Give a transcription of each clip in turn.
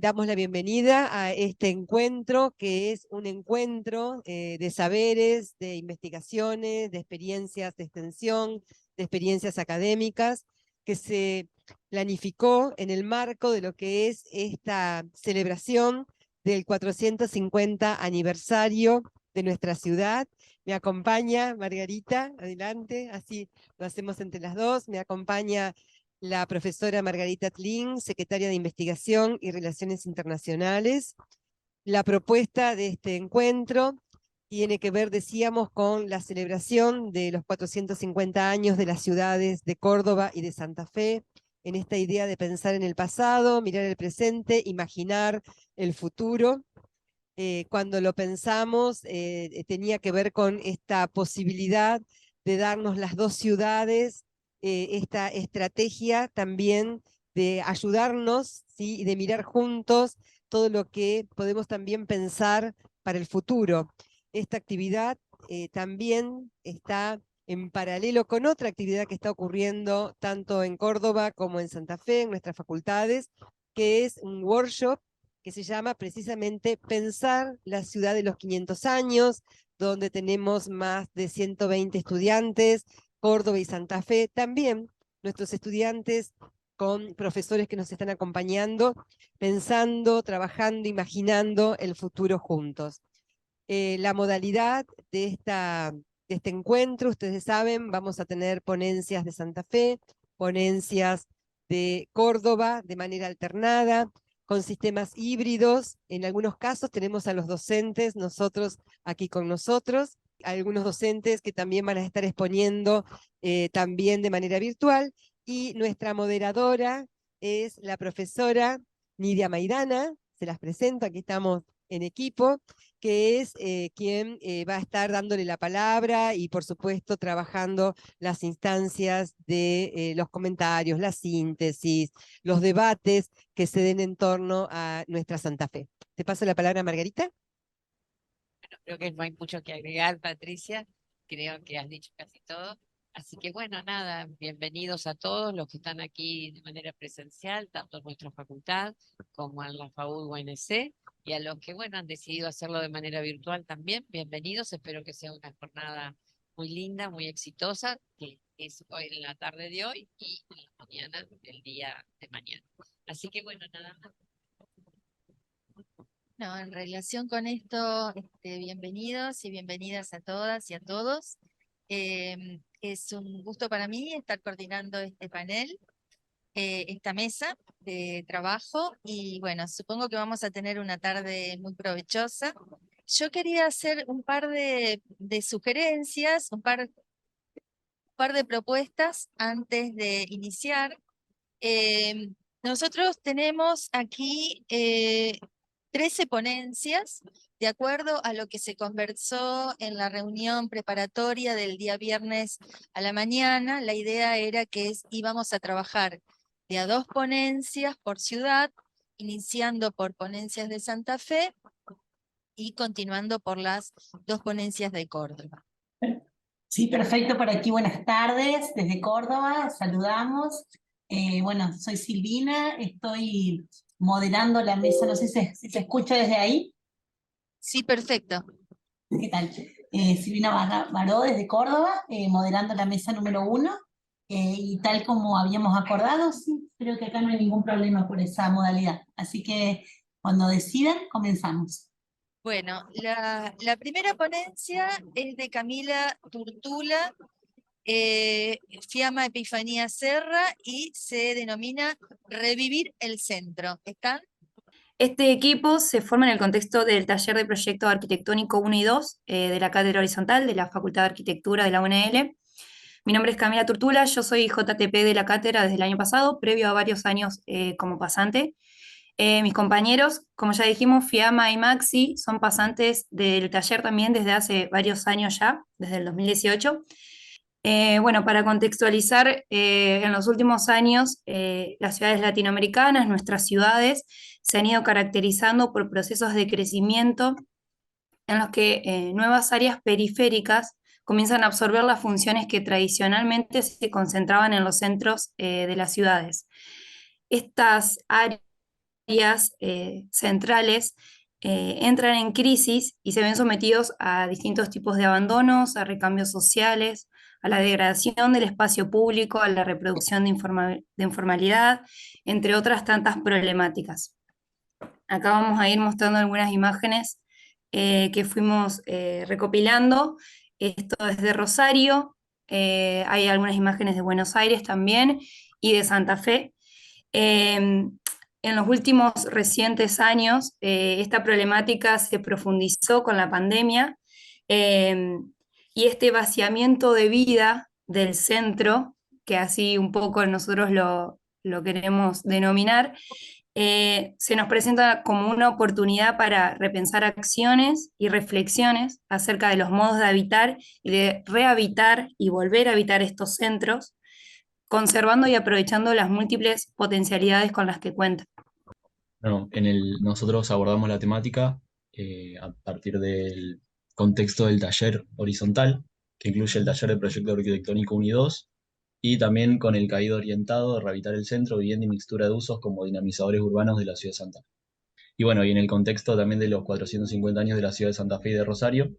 Damos la bienvenida a este encuentro, que es un encuentro de saberes, de investigaciones, de experiencias de extensión, de experiencias académicas, que se planificó en el marco de lo que es esta celebración del 450 aniversario de nuestra ciudad. Me acompaña Margarita, adelante, así lo hacemos entre las dos. Me acompaña la profesora Margarita Tlin, secretaria de Investigación y Relaciones Internacionales. La propuesta de este encuentro tiene que ver, decíamos, con la celebración de los 450 años de las ciudades de Córdoba y de Santa Fe, en esta idea de pensar en el pasado, mirar el presente, imaginar el futuro. Cuando lo pensamos, tenía que ver con esta posibilidad de darnos las dos ciudades, esta estrategia también de ayudarnos, ¿sí? Y de mirar juntos todo lo que podemos también pensar para el futuro. Esta actividad también está en paralelo con otra actividad que está ocurriendo tanto en Córdoba como en Santa Fe, en nuestras facultades, que es un workshop que se llama precisamente Pensar la ciudad de los 500 años, donde tenemos más de 120 estudiantes, Córdoba y Santa Fe, también nuestros estudiantes con profesores que nos están acompañando, pensando, trabajando, imaginando el futuro juntos. La modalidad de este encuentro, ustedes saben, vamos a tener ponencias de Santa Fe, ponencias de Córdoba de manera alternada, con sistemas híbridos. En algunos casos tenemos a los docentes, nosotros aquí con nosotros, algunos docentes que también van a estar exponiendo también de manera virtual, y nuestra moderadora es la profesora Nidia Maidana, se las presento, aquí estamos en equipo, que es quien va a estar dándole la palabra y por supuesto trabajando las instancias de los comentarios, la síntesis, los debates que se den en torno a nuestra Santa Fe. Te paso la palabra, Margarita. Creo que no hay mucho que agregar, Patricia. Creo que has dicho casi todo. Así que bueno, nada, bienvenidos a todos los que están aquí de manera presencial, tanto en nuestra facultad como en la FAUD UNC, y a los que, bueno, han decidido hacerlo de manera virtual también, bienvenidos. Espero que sea una jornada muy linda, muy exitosa, que es hoy en la tarde de hoy y en la mañana del día de mañana. Así que bueno, nada más. No, en relación con esto, bienvenidos y bienvenidas a todas y a todos. Es un gusto para mí estar coordinando este panel, esta mesa de trabajo, y bueno, supongo que vamos a tener una tarde muy provechosa. Yo quería hacer un par de sugerencias, un par de propuestas antes de iniciar. Nosotros tenemos aquí 13 ponencias, de acuerdo a lo que se conversó en la reunión preparatoria del día viernes a la mañana. La idea era que íbamos a trabajar de a 2 ponencias por ciudad, iniciando por ponencias de Santa Fe y continuando por las 2 ponencias de Córdoba. Sí, perfecto, por aquí buenas tardes desde Córdoba, saludamos. Bueno, soy Silvina, estoy moderando la mesa, no sé si se escucha desde ahí. Sí, perfecto. ¿Qué tal? Silvina Baró desde Córdoba, moderando la mesa número 1, y tal como habíamos acordado, sí, creo que acá no hay ningún problema por esa modalidad. Así que cuando decidan, comenzamos. Bueno, la primera ponencia es de Camila Turtula, Fiamma Epifanía Serra, y se denomina Revivir el Centro. ¿Están? Este equipo se forma en el contexto del taller de proyecto arquitectónico 1 y 2 de la Cátedra Horizontal de la Facultad de Arquitectura de la UNL. Mi nombre es Camila Turtula, yo soy JTP de la cátedra desde el año pasado, previo a varios años como pasante. Mis compañeros, como ya dijimos, Fiamma y Maxi, son pasantes del taller también desde hace varios años ya, desde el 2018. Bueno, para contextualizar, en los últimos años, las ciudades latinoamericanas, nuestras ciudades, se han ido caracterizando por procesos de crecimiento en los que nuevas áreas periféricas comienzan a absorber las funciones que tradicionalmente se concentraban en los centros de las ciudades. Estas áreas áreas centrales entran en crisis y se ven sometidos a distintos tipos de abandonos, a recambios sociales, a la degradación del espacio público, a la reproducción de informalidad, entre otras tantas problemáticas. Acá vamos a ir mostrando algunas imágenes que fuimos recopilando. Esto es de Rosario, hay algunas imágenes de Buenos Aires también y de Santa Fe. En los últimos recientes años, esta problemática se profundizó con la pandemia y este vaciamiento de vida del centro, que así un poco nosotros lo queremos denominar, se nos presenta como una oportunidad para repensar acciones y reflexiones acerca de los modos de habitar y de rehabitar y volver a habitar estos centros, conservando y aprovechando las múltiples potencialidades con las que cuentan. Bueno, nosotros abordamos la temática a partir del contexto del taller horizontal, que incluye el taller de proyecto arquitectónico 1 y 2, y también con el caído orientado de rehabilitar el centro, vivienda y mixtura de usos como dinamizadores urbanos de la ciudad de Santa Fe. Y bueno, y en el contexto también de los 450 años de la ciudad de Santa Fe y de Rosario,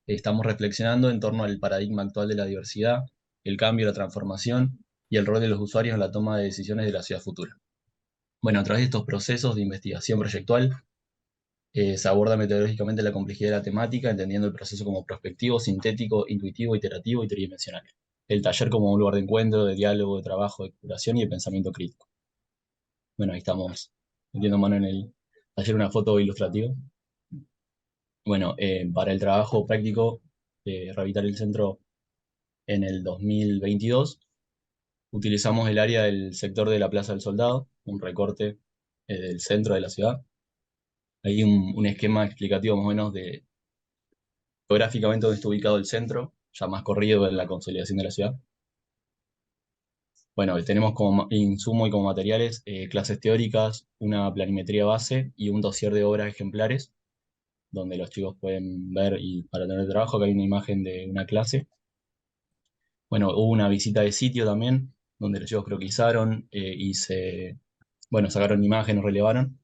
estamos reflexionando en torno al paradigma actual de la diversidad, el cambio, la transformación y el rol de los usuarios en la toma de decisiones de la ciudad futura. Bueno, a través de estos procesos de investigación proyectual, se aborda metodológicamente la complejidad de la temática, entendiendo el proceso como prospectivo, sintético, intuitivo, iterativo y tridimensional. El taller como un lugar de encuentro, de diálogo, de trabajo, de exploración y de pensamiento crítico. Bueno, ahí estamos metiendo mano en el taller una foto ilustrativa. Bueno, para el trabajo práctico de rehabilitar el centro en el 2022, utilizamos el área del sector de la Plaza del Soldado, un recorte del centro de la ciudad. Hay un esquema explicativo más o menos de geográficamente donde está ubicado el centro, ya más corrido en la consolidación de la ciudad. Bueno, tenemos como insumo y como materiales clases teóricas, una planimetría base y un dossier de obras ejemplares, donde los chicos pueden ver y para tener trabajo, acá hay una imagen de una clase. Bueno, hubo una visita de sitio también, donde los chicos croquisaron y sacaron imágenes, relevaron.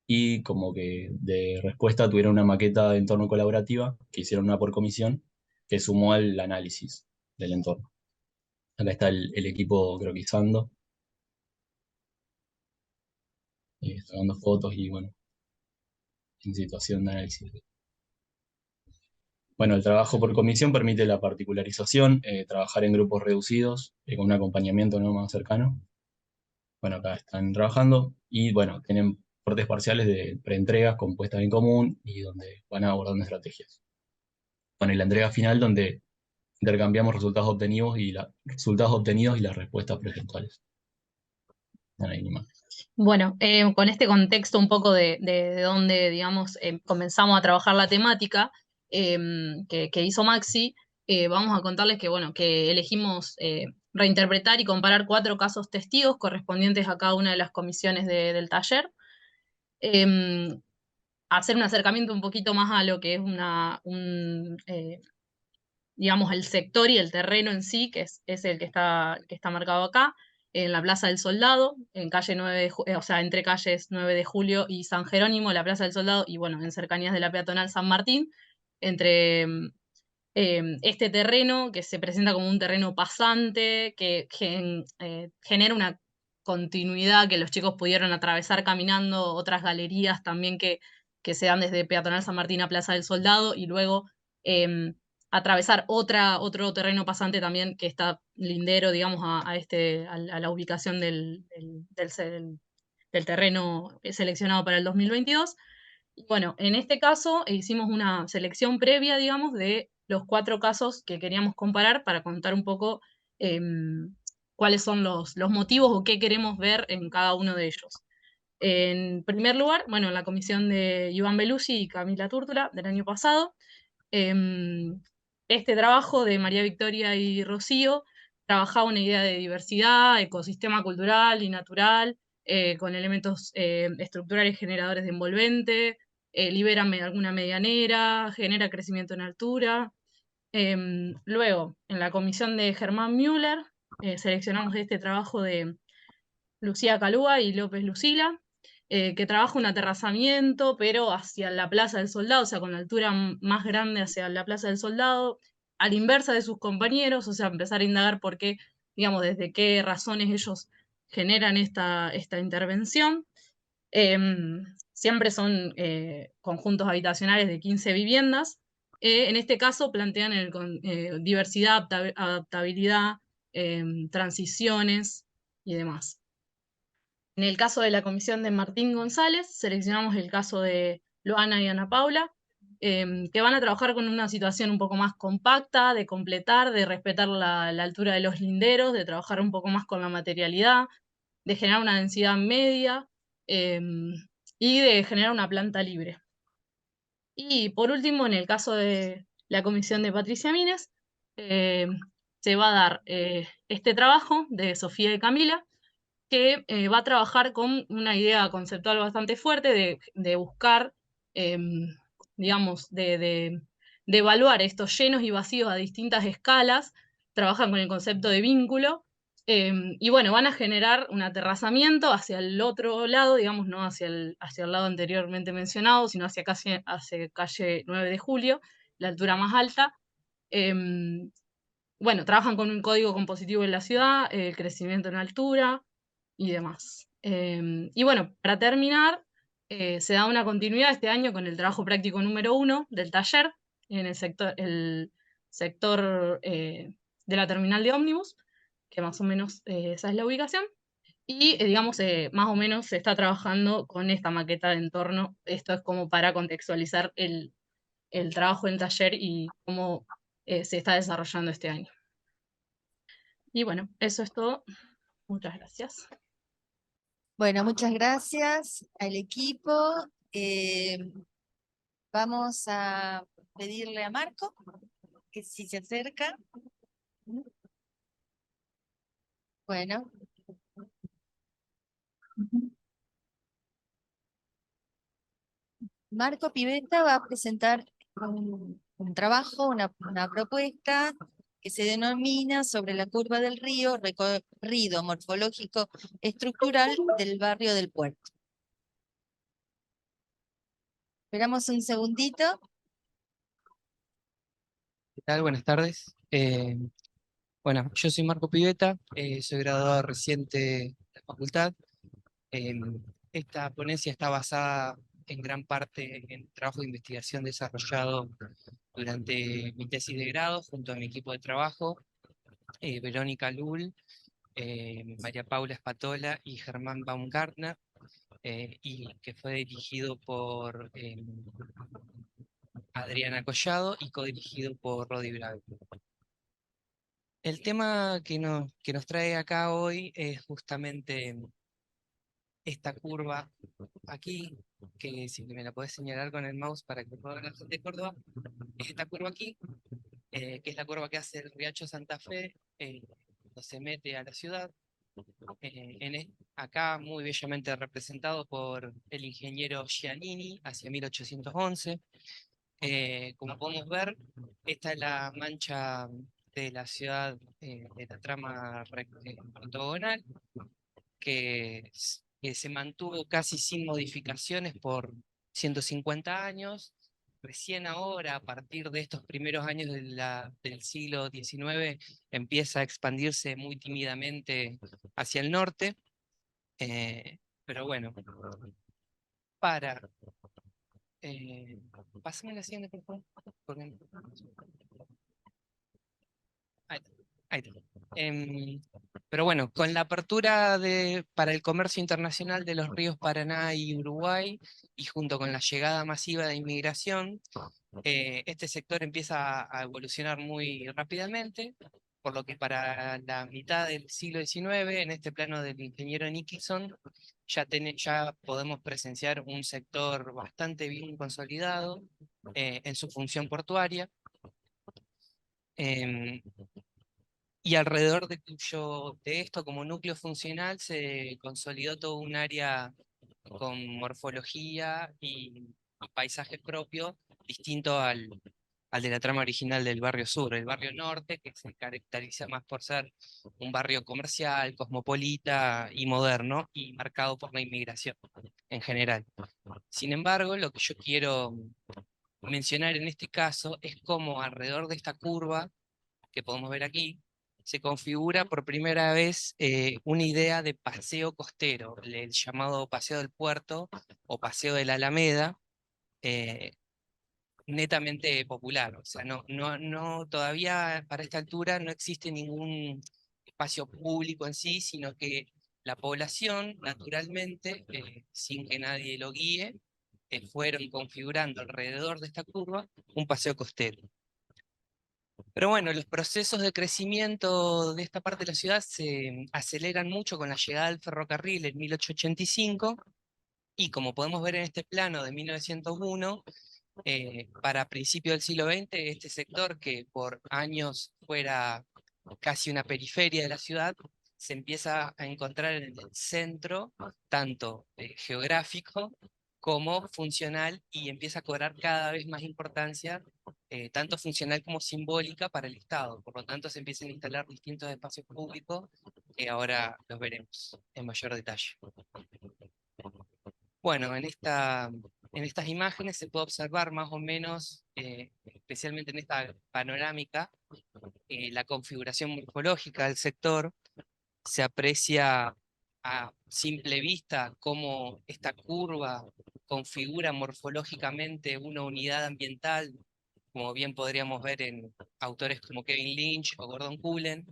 Y como que de respuesta tuvieron una maqueta de entorno colaborativa, que hicieron una por comisión, que sumó al análisis del entorno. Acá está el equipo croquisando, sacando fotos y bueno, en situación de análisis. Bueno, el trabajo por comisión permite la particularización, trabajar en grupos reducidos, con un acompañamiento no más cercano. Bueno, acá están trabajando y bueno, tienen cortes parciales de preentregas compuestas en común y donde van abordando estrategias. Bueno, y la entrega final donde intercambiamos resultados obtenidos y las respuestas proyectuales. Bueno, con este contexto un poco de dónde, digamos, comenzamos a trabajar la temática que hizo Maxi, vamos a contarles que, bueno, que elegimos reinterpretar y comparar 4 casos testigos correspondientes a cada una de las comisiones del taller. Hacer un acercamiento un poquito más a lo que es digamos, el sector y el terreno en sí, que es el que está marcado acá, en la Plaza del Soldado, en calle 9 o sea, entre calles 9 de Julio y San Jerónimo, la Plaza del Soldado, y bueno, en cercanías de la peatonal San Martín, entre este terreno que se presenta como un terreno pasante, que genera una continuidad que los chicos pudieron atravesar caminando, otras galerías también que se dan desde peatonal San Martín a Plaza del Soldado, y luego atravesar otro terreno pasante también que está lindero, digamos, a la ubicación del terreno seleccionado para el 2022. Y bueno, en este caso hicimos una selección previa, digamos, de los 4 casos que queríamos comparar para contar un poco cuáles son los motivos o qué queremos ver en cada uno de ellos. En primer lugar, bueno, la comisión de Iván Belushi y Camila Túrtula del año pasado, este trabajo de María Victoria y Rocío trabajaba una idea de diversidad, ecosistema cultural y natural, con elementos estructurales generadores de envolvente, libera alguna medianera, genera crecimiento en altura. Luego, en la comisión de Germán Müller, seleccionamos este trabajo de Lucía Calúa y López Lucila, que trabaja un aterrazamiento, pero hacia la Plaza del Soldado, o sea, con la altura más grande hacia la Plaza del Soldado, a la inversa de sus compañeros, o sea, empezar a indagar por qué, digamos, desde qué razones ellos generan esta intervención. Siempre son conjuntos habitacionales de 15 viviendas. En este caso plantean diversidad, adaptabilidad, transiciones y demás. En el caso de la comisión de Martín González, seleccionamos el caso de Loana y Ana Paula, que van a trabajar con una situación un poco más compacta, de completar, de respetar la altura de los linderos, de trabajar un poco más con la materialidad, de generar una densidad media y de generar una planta libre. Y por último, en el caso de la comisión de Patricia Mines, se va a dar este trabajo de Sofía y Camila, que va a trabajar con una idea conceptual bastante fuerte de buscar, digamos, de evaluar estos llenos y vacíos a distintas escalas, trabajan con el concepto de vínculo, y bueno, van a generar un aterrazamiento hacia el otro lado, digamos, no hacia el lado anteriormente mencionado, sino hacia calle 9 de Julio, la altura más alta. Bueno, trabajan con un código compositivo en la ciudad, el crecimiento en altura y demás. Y bueno, para terminar, se da una continuidad este año con el trabajo práctico número 1 del taller en el sector de la terminal de ómnibus, que más o menos esa es la ubicación. Y digamos, más o menos se está trabajando con esta maqueta de entorno. Esto es como para contextualizar el trabajo en taller y cómo se está desarrollando este año. Y bueno, eso es todo. Muchas gracias. Bueno, muchas gracias al equipo. Vamos a pedirle a Marco que si se acerca. Bueno. Marco Pivetta va a presentar un trabajo, una propuesta que se denomina sobre la curva del río, recorrido morfológico estructural del barrio del Puerto. Esperamos un segundito. ¿Qué tal? Buenas tardes. Bueno, yo soy Marco Pivetta, soy graduado reciente de la facultad. Esta ponencia está basada en gran parte en el trabajo de investigación desarrollado durante mi tesis de grado junto a mi equipo de trabajo, Verónica Lull, María Paula Espatola y Germán Baumgartner, y que fue dirigido por Adriana Collado y codirigido por Rodi Bravo. El tema que nos trae acá hoy es justamente esta curva aquí, que si me la podés señalar con el mouse para que pueda ver la gente de Córdoba, es esta curva aquí, que es la curva que hace el Riacho Santa Fe, cuando se mete a la ciudad, acá muy bellamente representado por el ingeniero Giannini hacia 1811. Como podemos ver, esta es la mancha de la ciudad, de la trama ortogonal, que se mantuvo casi sin modificaciones por 150 años. Recién ahora, a partir de estos primeros años del siglo XIX, empieza a expandirse muy tímidamente hacia el norte. Pero bueno, pásame la siguiente, por favor. Ahí está. Pero bueno, con la apertura para el comercio internacional de los ríos Paraná y Uruguay, y junto con la llegada masiva de inmigración, este sector empieza a evolucionar muy rápidamente, por lo que para la mitad del siglo XIX, en este plano del ingeniero Nicholson, ya podemos presenciar un sector bastante bien consolidado en su función portuaria. Y alrededor de esto, como núcleo funcional, se consolidó todo un área con morfología y paisaje propio, distinto al al de la trama original del barrio sur, el barrio norte, que se caracteriza más por ser un barrio comercial, cosmopolita y moderno, y marcado por la inmigración en general. Sin embargo, lo que yo quiero mencionar en este caso es cómo alrededor de esta curva que podemos ver aquí, se configura por primera vez una idea de paseo costero, el llamado Paseo del Puerto o Paseo de la Alameda, netamente popular. O sea, todavía para esta altura no existe ningún espacio público en sí, sino que la población, naturalmente, sin que nadie lo guíe, fueron configurando alrededor de esta curva un paseo costero. Pero bueno, los procesos de crecimiento de esta parte de la ciudad se aceleran mucho con la llegada del ferrocarril en 1885, y como podemos ver en este plano de 1901, para principios del siglo XX, este sector, que por años fuera casi una periferia de la ciudad, se empieza a encontrar en el centro, tanto geográfico como funcional, y empieza a cobrar cada vez más importancia, tanto funcional como simbólica para el Estado. Por lo tanto, se empiezan a instalar distintos espacios públicos, que ahora los veremos en mayor detalle. Bueno, en estas imágenes se puede observar más o menos, especialmente en esta panorámica, la configuración morfológica del sector. Se aprecia a simple vista cómo esta curva configura morfológicamente una unidad ambiental, como bien podríamos ver en autores como Kevin Lynch o Gordon Cullen.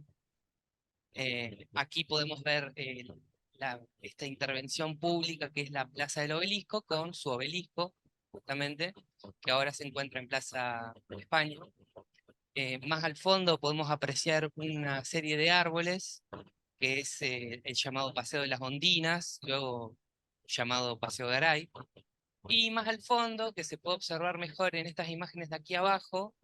Aquí podemos ver esta intervención pública que es la Plaza del Obelisco, con su obelisco, justamente, que ahora se encuentra en Plaza España. Más al fondo podemos apreciar una serie de árboles, que es el llamado Paseo de las Ondinas, luego llamado Paseo Garay. Y más al fondo, que se puede observar mejor en estas imágenes de aquí abajo,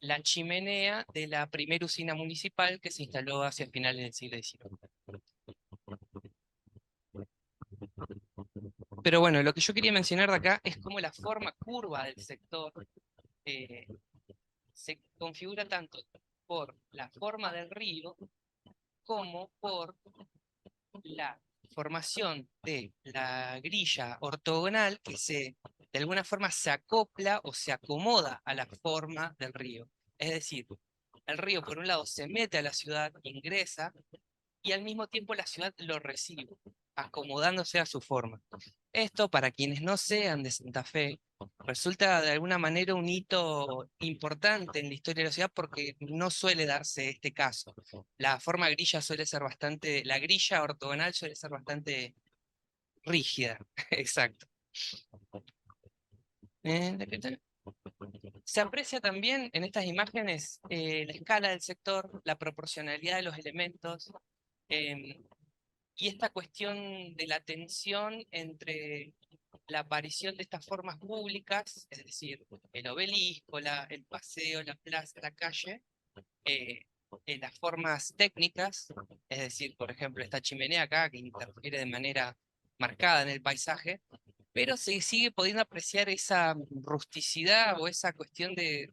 la chimenea de la primera usina municipal que se instaló hacia finales del siglo XIX. Pero bueno, lo que yo quería mencionar de acá es cómo la forma curva del sector se configura tanto por la forma del río como por la formación de la grilla ortogonal que de alguna forma se acopla o se acomoda a la forma del río. Es decir, el río por un lado se mete a la ciudad, ingresa, y al mismo tiempo la ciudad lo recibe, acomodándose a su forma. Esto, para quienes no sean de Santa Fe, resulta de alguna manera un hito importante en la historia de la ciudad, porque no suele darse este caso. La forma grilla suele ser bastante, la grilla ortogonal suele ser bastante rígida, exacto. Se aprecia también en estas imágenes la escala del sector, la proporcionalidad de los elementos, y esta cuestión de la tensión entre la aparición de estas formas públicas, es decir, el obelisco, el paseo, la plaza, la calle, en las formas técnicas, es decir, por ejemplo, esta chimenea acá que interfiere de manera marcada en el paisaje, pero se sigue pudiendo apreciar esa rusticidad o esa cuestión de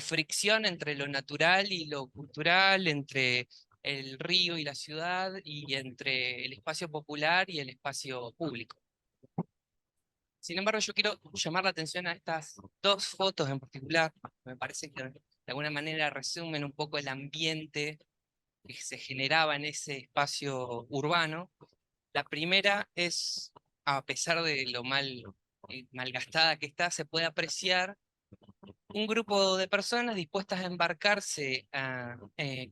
fricción entre lo natural y lo cultural, entre el río y la ciudad, y entre el espacio popular y el espacio público. Sin embargo, yo quiero llamar la atención a estas dos fotos en particular. Me parece que de alguna manera resumen un poco el ambiente que se generaba en ese espacio urbano. La primera es, a pesar de lo malgastada que está, se puede apreciar un grupo de personas dispuestas a embarcarse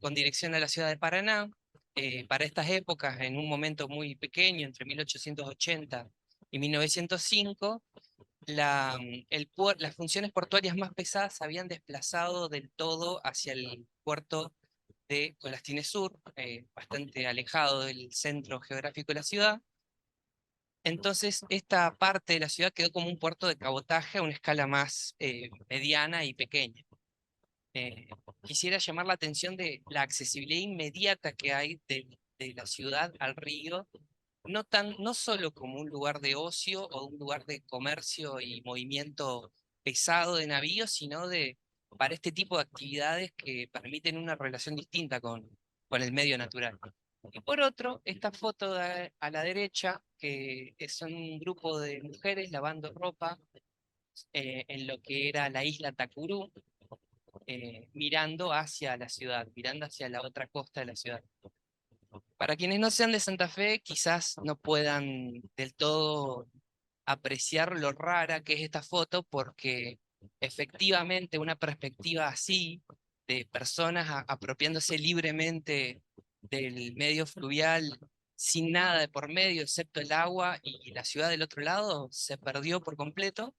con dirección a la ciudad de Paraná. Para estas épocas, en un momento muy pequeño, entre 1880 y 1905, las funciones portuarias más pesadas se habían desplazado del todo hacia el puerto de Colastines Sur, bastante alejado del centro geográfico de la ciudad. Entonces, esta parte de la ciudad quedó como un puerto de cabotaje a una escala más mediana y pequeña. Quisiera llamar la atención de la accesibilidad inmediata que hay de la ciudad al río, no solo como un lugar de ocio o un lugar de comercio y movimiento pesado de navíos, sino de para este tipo de actividades que permiten una relación distinta con el medio natural. Y por otro, esta foto a la derecha, que son un grupo de mujeres lavando ropa en lo que era la isla Takuru, mirando hacia la ciudad, mirando hacia la otra costa de la ciudad. Para quienes no sean de Santa Fe, quizás no puedan del todo apreciar lo rara que es esta foto, porque efectivamente una perspectiva así, de personas apropiándose libremente del medio fluvial, sin nada de por medio, excepto el agua y la ciudad del otro lado, se perdió por completo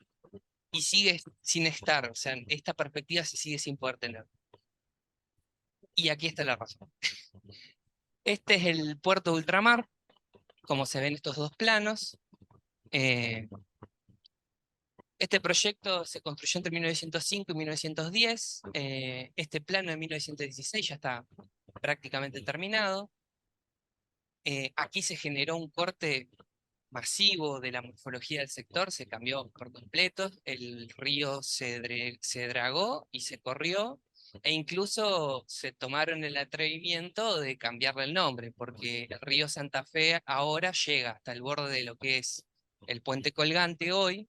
y sigue sin estar. O sea, esta perspectiva se sigue sin poder tener. Y aquí está la razón. Este es el puerto de ultramar, como se ven estos dos planos. Este proyecto se construyó entre 1905 y 1910. Este plano de 1916 ya está prácticamente terminado. Aquí se generó un corte masivo de la morfología del sector, se cambió por completo, el río se dragó y se corrió, e incluso se tomaron el atrevimiento de cambiarle el nombre, porque el río Santa Fe ahora llega hasta el borde de lo que es el puente colgante hoy,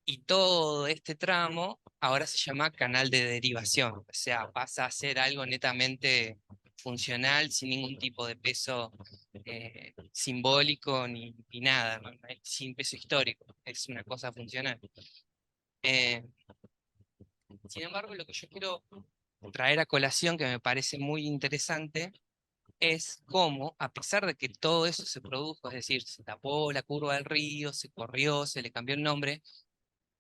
y todo este tramo ahora se llama canal de derivación, o sea, pasa a ser algo netamente funcional, sin ningún tipo de peso simbólico ni nada, sin peso histórico, es una cosa funcional. Sin embargo, lo que yo quiero traer a colación, que me parece muy interesante, es cómo, a pesar de que todo eso se produjo, es decir, se tapó la curva del río, se corrió, se le cambió el nombre,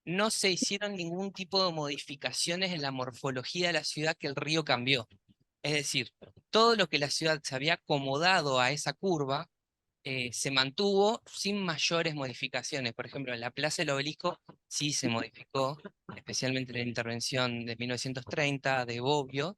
no se hicieron ningún tipo de modificaciones en la morfología de la ciudad que el río cambió. Es decir, todo lo que la ciudad se había acomodado a esa curva se mantuvo sin mayores modificaciones. Por ejemplo, en la Plaza del Obelisco sí se modificó, especialmente en la intervención de 1930 de Bobbio,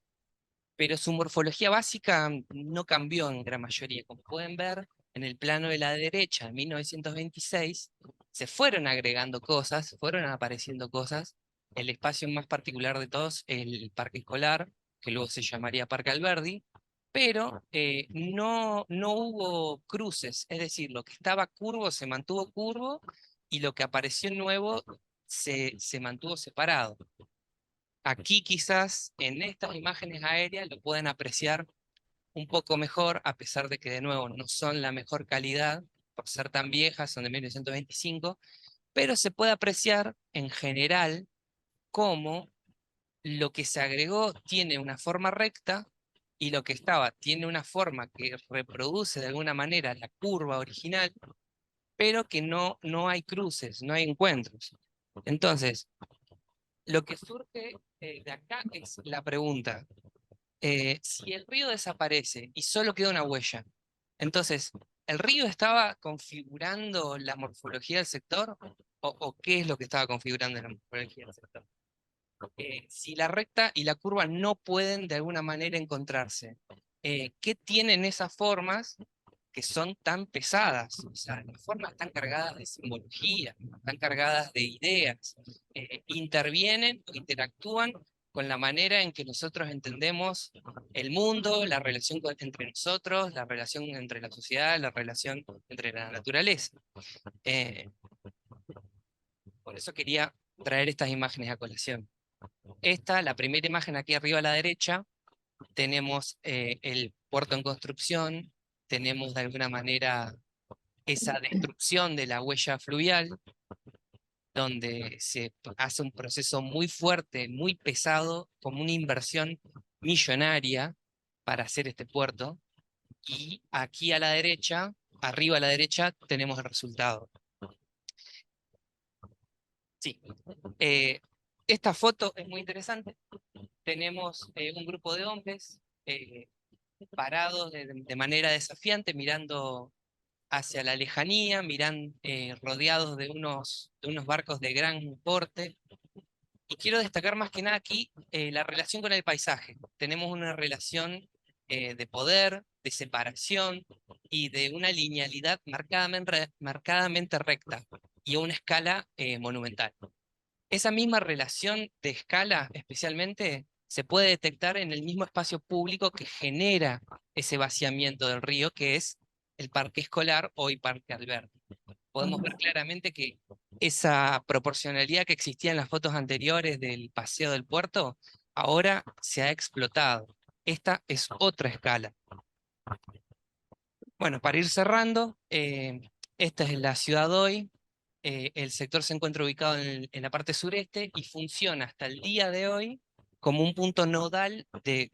pero su morfología básica no cambió en gran mayoría. Como pueden ver, en el plano de la derecha, en 1926, se fueron agregando cosas, fueron apareciendo cosas. El espacio más particular de todos, el parque escolar, que luego se llamaría Parque Alberdi, pero no hubo cruces, es decir, lo que estaba curvo se mantuvo curvo y lo que apareció nuevo se mantuvo separado. Aquí quizás en estas imágenes aéreas lo pueden apreciar un poco mejor, a pesar de que de nuevo no son la mejor calidad, por ser tan viejas, son de 1925, pero se puede apreciar en general cómo lo que se agregó tiene una forma recta y lo que estaba tiene una forma que reproduce de alguna manera la curva original, pero que no hay cruces, no hay encuentros. Entonces, lo que surge de acá es la pregunta, si el río desaparece y solo queda una huella, entonces, ¿el río estaba configurando la morfología del sector? ¿O qué es lo que estaba configurando la morfología del sector? Si la recta y la curva no pueden de alguna manera encontrarse, ¿qué tienen esas formas que son tan pesadas? O sea, las formas están cargadas de simbología, están cargadas de ideas, intervienen o interactúan con la manera en que nosotros entendemos el mundo, la relación entre nosotros, la relación entre la sociedad, la relación entre la naturaleza. Por eso quería traer estas imágenes a colación. Esta, la primera imagen aquí arriba a la derecha, tenemos el puerto en construcción, tenemos de alguna manera esa destrucción de la huella fluvial, donde se hace un proceso muy fuerte, muy pesado, como una inversión millonaria para hacer este puerto. Y aquí a la derecha, arriba a la derecha, tenemos el resultado. Sí. Esta foto es muy interesante. Tenemos un grupo de hombres parados de manera desafiante, mirando hacia la lejanía, rodeados de unos barcos de gran porte. Y quiero destacar más que nada aquí la relación con el paisaje. Tenemos una relación de poder, de separación y de una linealidad marcadamente recta y a una escala monumental. Esa misma relación de escala, especialmente, se puede detectar en el mismo espacio público que genera ese vaciamiento del río, que es el parque escolar, hoy Parque Alberti. Podemos ver claramente que esa proporcionalidad que existía en las fotos anteriores del paseo del puerto, ahora se ha explotado. Esta es otra escala. Bueno, para ir cerrando, esta es la ciudad hoy. El sector se encuentra ubicado en la parte sureste y funciona hasta el día de hoy como un punto nodal de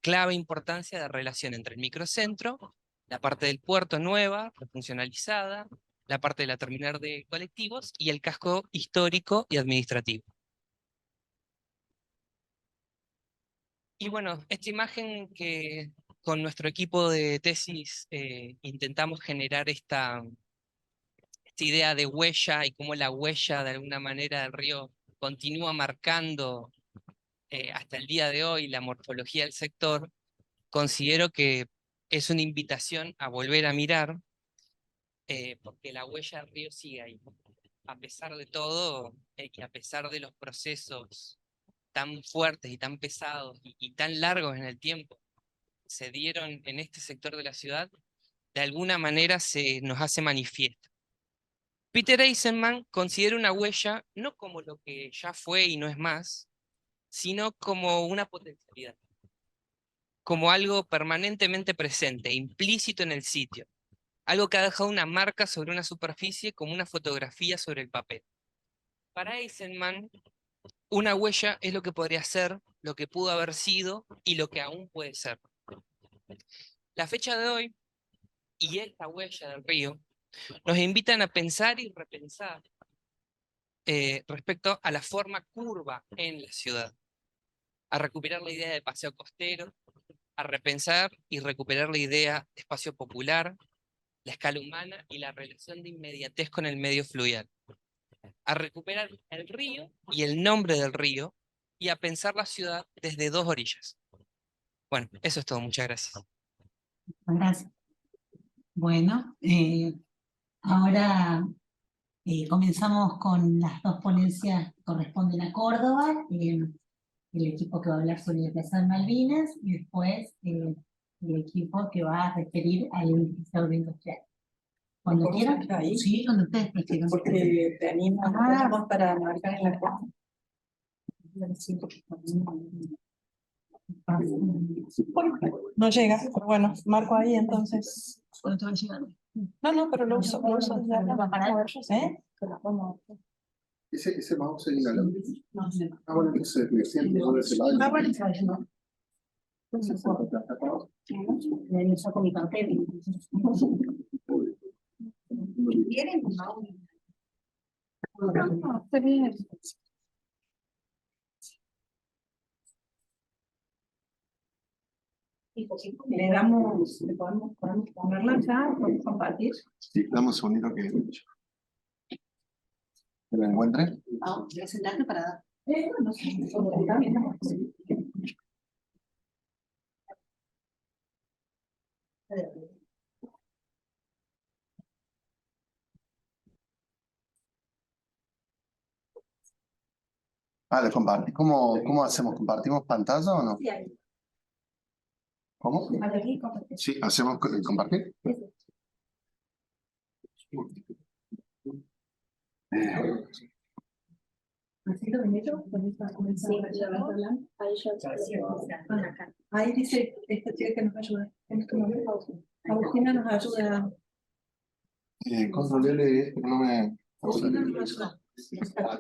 clave importancia de relación entre el microcentro, la parte del puerto nueva, refuncionalizada, la parte de la terminal de colectivos y el casco histórico y administrativo. Y bueno, esta imagen que con nuestro equipo de tesis intentamos generar esta idea de huella y cómo la huella de alguna manera del río continúa marcando hasta el día de hoy la morfología del sector, considero que es una invitación a volver a mirar, porque la huella del río sigue ahí. A pesar de todo, y a pesar de los procesos tan fuertes y tan pesados y tan largos en el tiempo, se dieron en este sector de la ciudad, de alguna manera se nos hace manifiesto. Peter Eisenman considera una huella no como lo que ya fue y no es más, sino como una potencialidad, como algo permanentemente presente, implícito en el sitio, algo que ha dejado una marca sobre una superficie como una fotografía sobre el papel. Para Eisenman, una huella es lo que podría ser, lo que pudo haber sido y lo que aún puede ser. La fecha de hoy y esta huella del río nos invitan a pensar y repensar respecto a la forma curva en la ciudad, a recuperar la idea de paseo costero, a repensar y recuperar la idea de espacio popular, la escala humana y la relación de inmediatez con el medio fluvial, a recuperar el río y el nombre del río y a pensar la ciudad desde dos orillas. Bueno, eso es todo. Muchas gracias. Gracias. Bueno, ahora comenzamos con las dos ponencias que corresponden a Córdoba, el equipo que va a hablar sobre la Plaza de Malvinas y después el equipo que va a referir al edificio industrial. Cuando quieran, sí, cuando ustedes prefieran. Porque te animamos para marcar en la cosa. No llega, pero bueno, marco ahí entonces. ¿Cuánto va a llegar? No, pero lo uso desde acá. ¿Eh? Ese mouse es inalámbrico. No sé. Ah, bueno, entonces me siento sobre ese lado. Ah, bueno, no. Me saco mi papel. ¿Quieren? No, está bien. Le damos, podemos ponerla ya, podemos compartir. Sí, dame un segundito que lo encuentre. Ah, ¿quieres sentarte para dar? No sé. Ah, le compartí. ¿Cómo hacemos? ¿Compartimos pantalla o no? Sí, ahí. ¿Cómo? Aquí, compartir. Sí, hacemos compartir. Así lo ven ellos, ahí dice esta chica que nos ayuda en este momento. Agustina nos ayuda. Control L, no me. Agustina nos ayuda. Ahí está.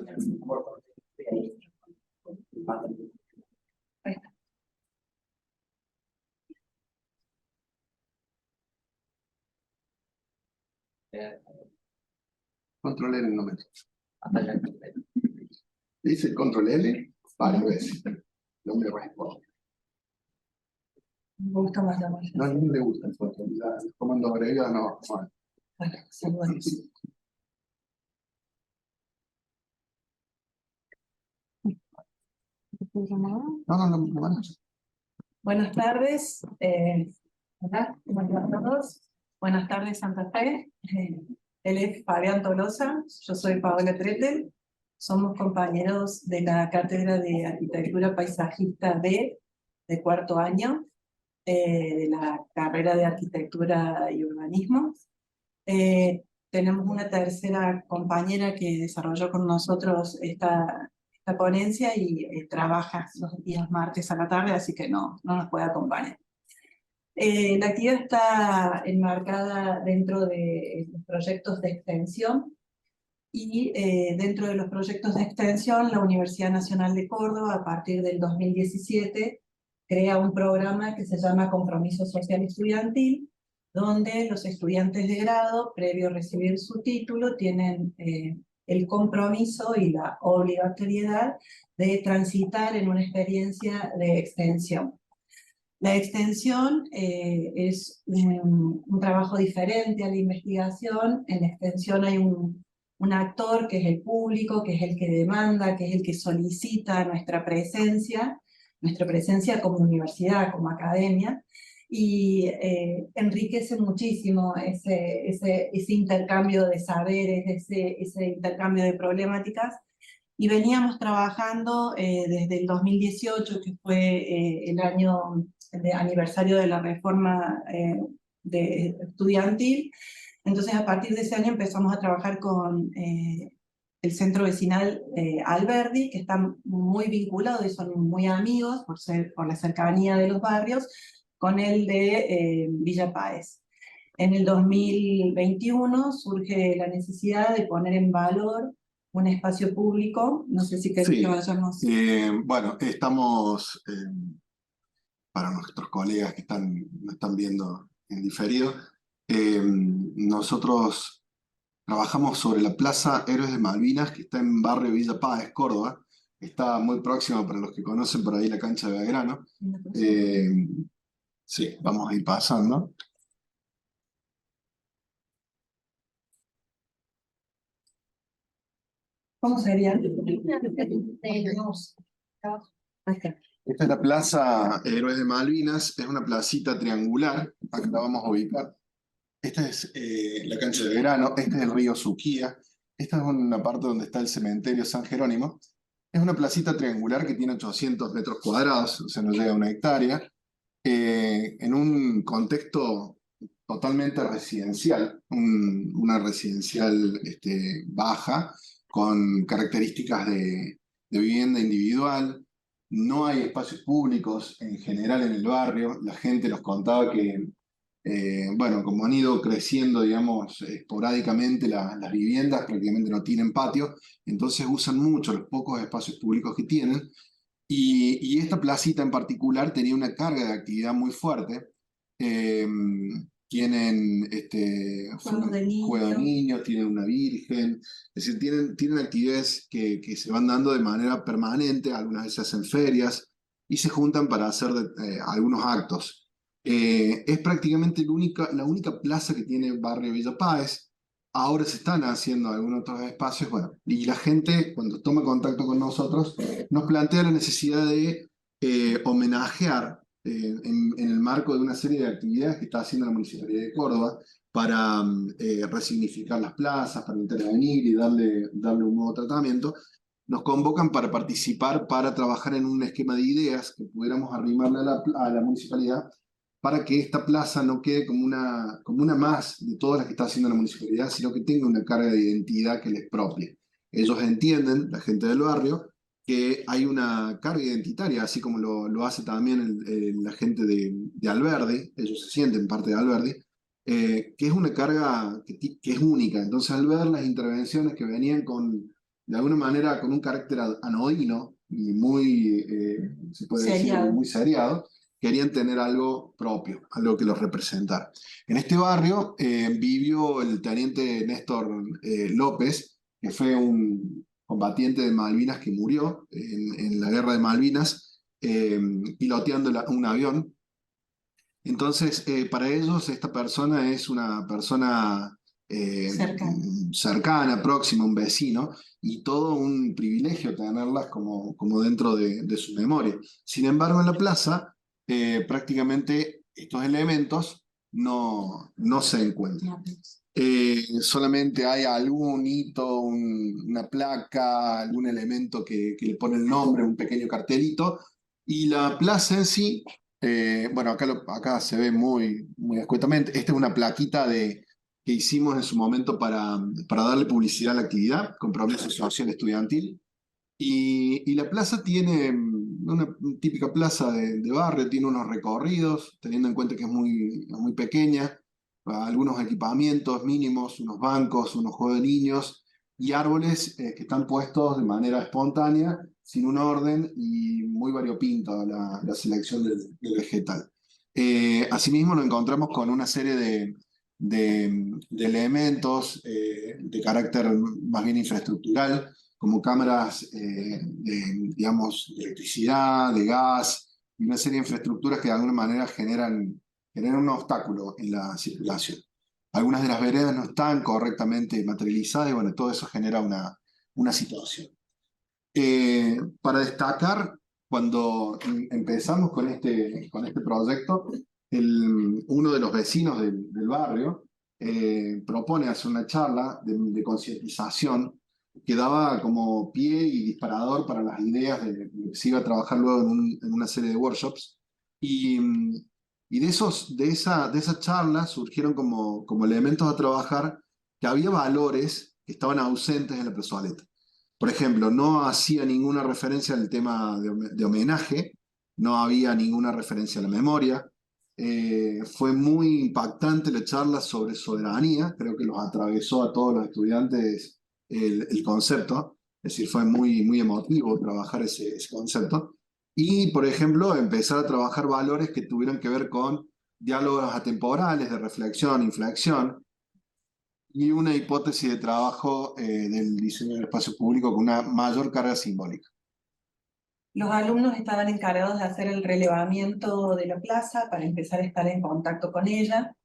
Control L no me. Dice Control L varias veces. No me responde. Me gusta más la mano. No, a mí no le gusta el control. El comando abreviado no. Bueno, saludamos. No. Buenas tardes. Hola, ¿cómo están todos? Buenas tardes, Santa Fe. Él es Fabián Tolosa, yo soy Paola Tretel, somos compañeros de la Cátedra de Arquitectura Paisajista B, de cuarto año, de la carrera de Arquitectura y Urbanismo. Tenemos una tercera compañera que desarrolló con nosotros esta ponencia y trabaja los días martes a la tarde, así que no nos puede acompañar. La actividad está enmarcada dentro de los proyectos de extensión y dentro de los proyectos de extensión la Universidad Nacional de Córdoba a partir del 2017 crea un programa que se llama Compromiso Social Estudiantil, donde los estudiantes de grado, previo a recibir su título, tienen el compromiso y la obligatoriedad de transitar en una experiencia de extensión. La extensión es un trabajo diferente a la investigación. En la extensión hay un actor que es el público, que es el que demanda, que es el que solicita nuestra presencia como universidad, como academia, y enriquece muchísimo ese intercambio de saberes, ese intercambio de problemáticas. Y veníamos trabajando desde el 2018, que fue el año de aniversario de la reforma estudiantil. Entonces, a partir de ese año empezamos a trabajar con el centro vecinal Alberdi, que están muy vinculados y son muy amigos por la cercanía de los barrios, con el de Villa Páez. En el 2021 surge la necesidad de poner en valor un espacio público. No sé si querés que vayamos. Bueno, estamos, para nuestros colegas que nos están viendo en diferido, nosotros trabajamos sobre la Plaza Héroes de Malvinas, que está en barrio Villa Páez, Córdoba. Está muy próxima, para los que conocen por ahí, la cancha de Belgrano. Sí, vamos a ir pasando. ¿Cómo sería? Esta es la Plaza Héroes de Malvinas, es una placita triangular, acá la vamos a ubicar. Esta es la cancha de Belgrano, este es el río Suquía, esta es una parte donde está el cementerio San Jerónimo. Es una placita triangular que tiene 800 metros cuadrados, o sea, no llega a 1 hectárea, en un contexto totalmente residencial, una residencial baja, con características de vivienda individual. No hay espacios públicos en general en el barrio. La gente nos contaba que, bueno, como han ido creciendo, digamos, esporádicamente las viviendas, prácticamente no tienen patio, entonces usan mucho los pocos espacios públicos que tienen. Y esta placita en particular tenía una carga de actividad muy fuerte. Tienen Juegos de niños, tienen una virgen, es decir, tienen actividades que se van dando de manera permanente, algunas veces hacen ferias y se juntan para hacer algunos actos. Es prácticamente la única plaza que tiene barrio Villa Páez. Ahora se están haciendo algunos otros espacios, bueno, y la gente cuando toma contacto con nosotros nos plantea la necesidad de homenajear en el marco de una serie de actividades que está haciendo la Municipalidad de Córdoba para resignificar las plazas, para intervenir y darle un nuevo tratamiento. Nos convocan para participar, para trabajar en un esquema de ideas que pudiéramos arrimarle a la municipalidad para que esta plaza no quede como una más de todas las que está haciendo la municipalidad, sino que tenga una carga de identidad que les propie. Ellos entienden, la gente del barrio, que hay una carga identitaria, así como lo hace también la gente de Alberdi. Ellos se sienten parte de Alberdi, que es una carga que es única. Entonces, al ver las intervenciones que venían de alguna manera con un carácter anodino y muy, se puede decir, muy seriado, querían tener algo propio, algo que los representara. En este barrio vivió el teniente Néstor López, que fue un combatiente de Malvinas que murió en la guerra de Malvinas, piloteando un avión. Entonces, para ellos esta persona es una persona cercana, próxima, un vecino, y todo un privilegio tenerlas como dentro de su memoria. Sin embargo, en la plaza, prácticamente estos elementos no se encuentran. Solamente hay algún hito, una placa, algún elemento que le pone el nombre, un pequeño cartelito. Y la plaza en sí, bueno, acá se ve muy escuetamente. Esta es una plaquita que hicimos en su momento para darle publicidad a la actividad, con promesa social estudiantil. Y la plaza tiene una típica plaza de barrio, tiene unos recorridos, teniendo en cuenta que es muy pequeña, algunos equipamientos mínimos, unos bancos, unos juegos de niños y árboles que están puestos de manera espontánea, sin un orden y muy variopinta la selección del vegetal. Asimismo, nos encontramos con una serie de elementos de carácter más bien infraestructural, como cámaras digamos, de electricidad, de gas, y una serie de infraestructuras que de alguna manera generan un obstáculo en la circulación. Algunas de las veredas no están correctamente materializadas y bueno, todo eso genera una situación. Para destacar, cuando empezamos con este proyecto, uno de los vecinos del barrio propone hacer una charla de concientización que daba como pie y disparador para las ideas de que se iba a trabajar luego en una serie de workshops. Y de esa charla surgieron como elementos a trabajar que había valores que estaban ausentes en la plazoleta. Por ejemplo, no hacía ninguna referencia al tema de homenaje, no había ninguna referencia a la memoria. Fue muy impactante la charla sobre soberanía, creo que los atravesó a todos los estudiantes el concepto, es decir, fue muy emotivo trabajar ese concepto. Y, por ejemplo, empezar a trabajar valores que tuvieran que ver con diálogos atemporales, de reflexión, inflexión, y una hipótesis de trabajo del diseño del espacio público con una mayor carga simbólica. Los alumnos estaban encargados de hacer el relevamiento de la plaza para empezar a estar en contacto con ella.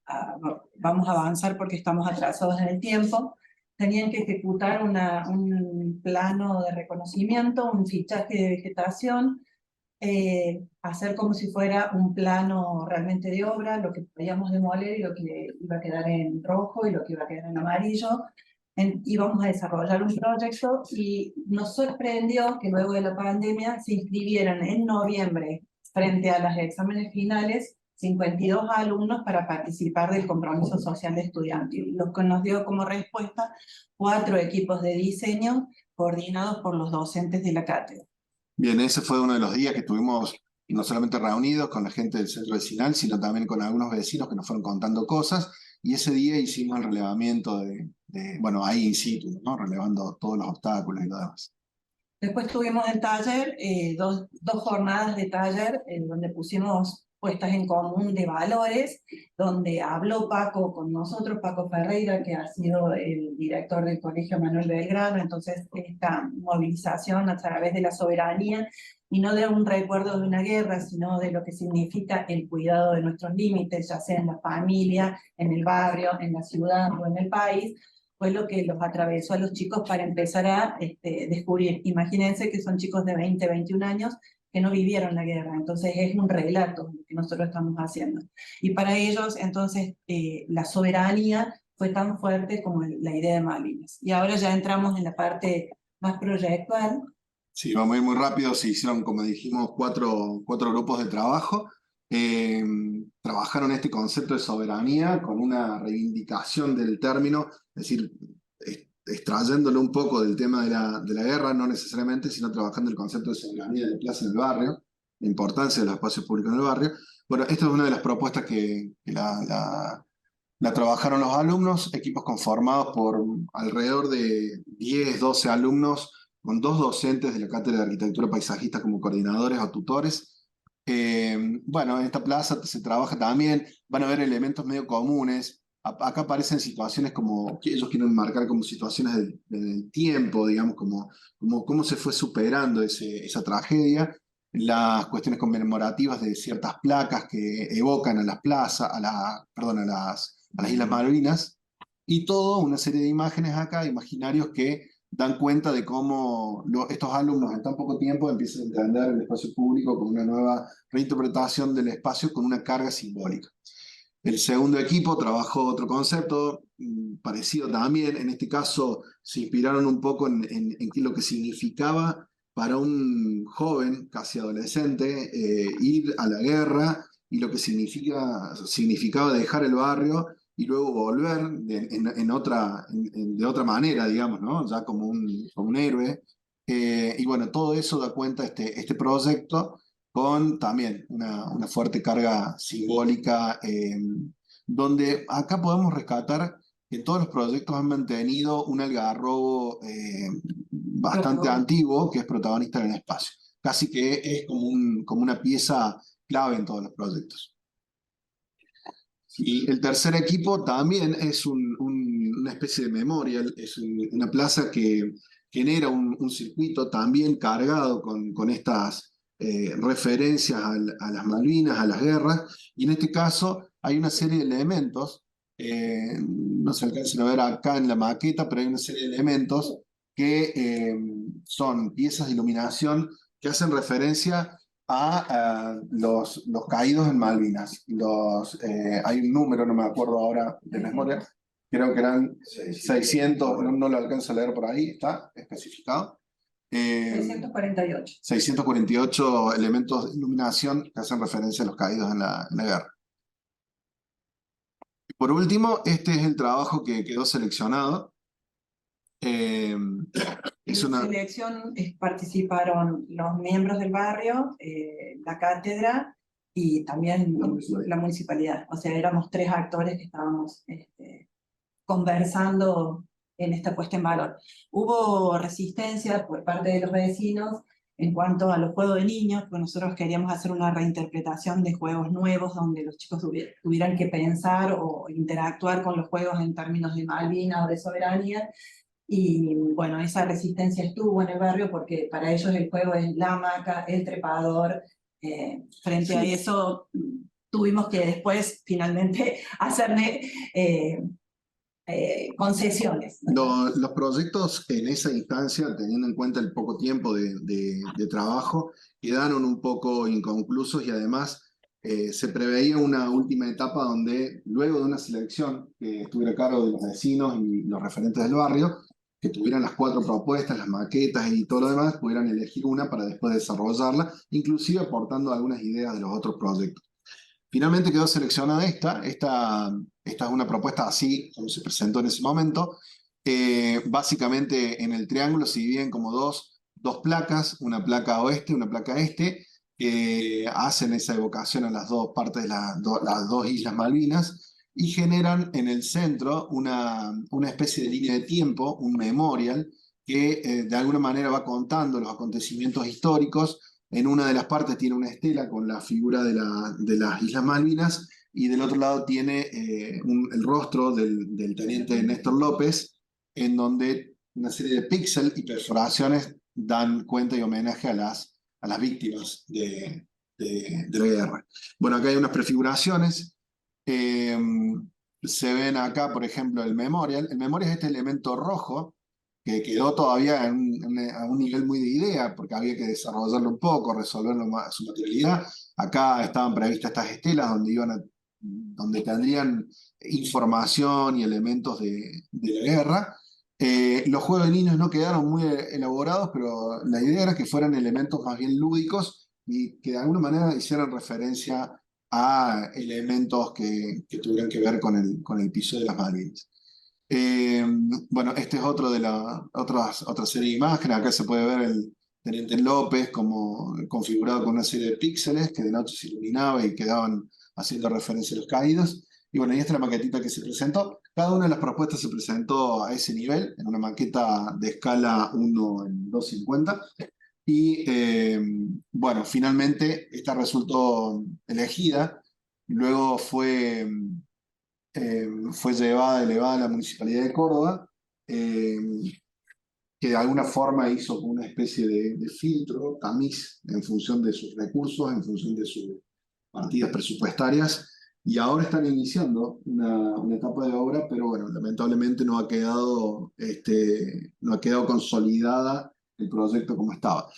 Vamos a avanzar porque estamos atrasados en el tiempo. Tenían que ejecutar un plano de reconocimiento, un fichaje de vegetación, hacer como si fuera un plano realmente de obra, lo que podíamos demoler y lo que iba a quedar en rojo y lo que iba a quedar en amarillo. Íbamos a desarrollar un proyecto y nos sorprendió que luego de la pandemia se inscribieran en noviembre frente a los exámenes finales 52 alumnos para participar del compromiso social estudiantil, lo que nos dio como respuesta 4 equipos de diseño coordinados por los docentes de la cátedra. Bien, ese fue uno de los días que estuvimos no solamente reunidos con la gente del centro vecinal, sino también con algunos vecinos que nos fueron contando cosas, y ese día hicimos el relevamiento bueno, ahí in situ, ¿no? Relevando todos los obstáculos y lo demás. Después tuvimos el taller, dos jornadas de taller donde pusimos puestas en común de valores, donde habló Paco con nosotros, Paco Ferreira, que ha sido el director del Colegio Manuel Belgrano. Entonces esta movilización a través de la soberanía, y no de un recuerdo de una guerra, sino de lo que significa el cuidado de nuestros límites, ya sea en la familia, en el barrio, en la ciudad o en el país, fue lo que los atravesó a los chicos para empezar a descubrir. Imagínense que son chicos de 20, 21 años que no vivieron la guerra, entonces es un relato lo que nosotros estamos haciendo. Y para ellos, entonces, la soberanía fue tan fuerte como la idea de Malvinas. Y ahora ya entramos en la parte más proyectual. Sí, vamos a ir muy rápido. Se hicieron, como dijimos, cuatro grupos de trabajo. Trabajaron este concepto de soberanía con una reivindicación del término, es decir, extrayéndolo un poco del tema de la guerra, no necesariamente, sino trabajando el concepto de soberanía de la plaza en el barrio, la importancia de los espacios públicos en el barrio. Bueno, esta es una de las propuestas que la trabajaron los alumnos, equipos conformados por alrededor de 10, 12 alumnos, con 2 docentes de la Cátedra de Arquitectura Paisajista como coordinadores o tutores. Bueno, en esta plaza se trabaja también, van a haber elementos medio comunes. Acá aparecen situaciones como que ellos quieren marcar como situaciones del tiempo, digamos, como cómo se fue superando esa tragedia, las cuestiones conmemorativas de ciertas placas que evocan a las plazas, a las Islas Malvinas, y todo una serie de imágenes acá, imaginarios que dan cuenta de cómo estos alumnos en tan poco tiempo empiezan a entender el espacio público con una nueva reinterpretación del espacio con una carga simbólica. El segundo equipo trabajó otro concepto parecido también. En este caso se inspiraron un poco en qué es lo que significaba para un joven, casi adolescente, ir a la guerra y lo que significaba dejar el barrio y luego volver de otra manera, digamos, ¿no? Ya como un héroe. Y bueno, todo eso da cuenta este proyecto con también una fuerte carga simbólica, donde acá podemos rescatar que todos los proyectos han mantenido un algarrobo bastante antiguo que es protagonista en el espacio. Casi que es como una pieza clave en todos los proyectos. Y el tercer equipo también es una especie de memorial, es una plaza que genera un circuito también cargado con estas referencias a las Malvinas, a las guerras, y en este caso hay una serie de elementos, no se alcanzan a ver acá en la maqueta, pero hay una serie de elementos que son piezas de iluminación que hacen referencia a los caídos en Malvinas. Hay un número, no me acuerdo ahora de memoria, creo que eran 600, no lo alcanzo a leer por ahí, está especificado. 648. 648 elementos de iluminación que hacen referencia a los caídos en la guerra. Por último, este es el trabajo que quedó seleccionado. En la selección participaron los miembros del barrio, la cátedra y también la municipalidad. O sea, éramos 3 actores que estábamos conversando en esta puesta en valor. Hubo resistencia por parte de los vecinos en cuanto a los juegos de niños, porque nosotros queríamos hacer una reinterpretación de juegos nuevos donde los chicos tuvieran que pensar o interactuar con los juegos en términos de Malvinas o de soberanía. Y bueno, esa resistencia estuvo en el barrio porque para ellos el juego es la hamaca, el trepador. Frente a eso tuvimos que después finalmente hacerle concesiones. Los proyectos en esa instancia, teniendo en cuenta el poco tiempo de trabajo, quedaron un poco inconclusos y además se preveía una última etapa donde luego de una selección que estuviera a cargo de los vecinos y los referentes del barrio, que tuvieran las 4 propuestas, las maquetas y todo lo demás, pudieran elegir una para después desarrollarla, inclusive aportando algunas ideas de los otros proyectos. Finalmente quedó seleccionada esta es una propuesta así como se presentó en ese momento. Básicamente en el triángulo se dividen como dos placas, una placa oeste, una placa este, que hacen esa evocación a las dos partes de las 2 Islas Malvinas, y generan en el centro una especie de línea de tiempo, un memorial, que de alguna manera va contando los acontecimientos históricos. En una de las partes tiene una estela con la figura de las Islas Malvinas, y del otro lado tiene el rostro del teniente Néstor López, en donde una serie de píxeles y perforaciones dan cuenta y homenaje a las víctimas de la guerra. Bueno, acá hay unas prefiguraciones. Se ven acá, por ejemplo, el memorial. El memorial es este elemento rojo que quedó todavía a un nivel muy de idea, porque había que desarrollarlo un poco, resolverlo su materialidad. Acá estaban previstas estas estelas donde tendrían información y elementos de la guerra. Los juegos de niños no quedaron muy elaborados, pero la idea era que fueran elementos más bien lúdicos y que de alguna manera hicieran referencia a elementos que tuvieran que ver con el piso de las Malvinas. Bueno, este es otro de otra serie de imágenes. Acá se puede ver el teniente López como configurado con una serie de píxeles que de noche se iluminaba y quedaban haciendo referencia a los caídos. Y bueno, y esta es la maquetita que se presentó. Cada una de las propuestas se presentó a ese nivel, en una maqueta de escala 1:250. Y bueno, finalmente esta resultó elegida. Luego fue elevada a la Municipalidad de Córdoba, que de alguna forma hizo como una especie de filtro, tamiz, en función de sus recursos, en función de sus partidas presupuestarias, y ahora están iniciando una etapa de obra, pero bueno, lamentablemente no ha quedado consolidada el proyecto como estaba.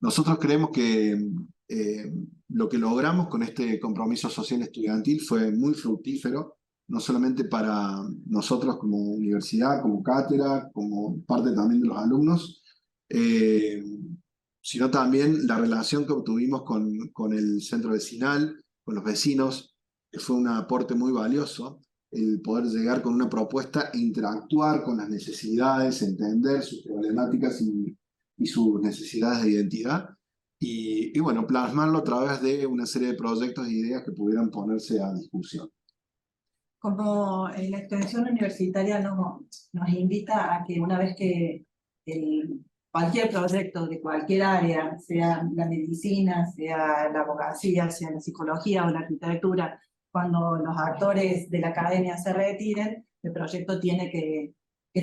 Nosotros creemos que Lo que logramos con este compromiso social estudiantil fue muy fructífero, no solamente para nosotros como universidad, como cátedra, como parte también de los alumnos, sino también la relación que obtuvimos con el centro vecinal, con los vecinos, que fue un aporte muy valioso, el poder llegar con una propuesta e interactuar con las necesidades, entender sus problemáticas y sus necesidades de identidad, y bueno, plasmarlo a través de una serie de proyectos e ideas que pudieran ponerse a discusión. Como la extensión universitaria nos invita a que una vez que cualquier proyecto de cualquier área, sea la medicina, sea la abogacía, sea la psicología o la arquitectura, cuando los actores de la academia se retiren, el proyecto tiene que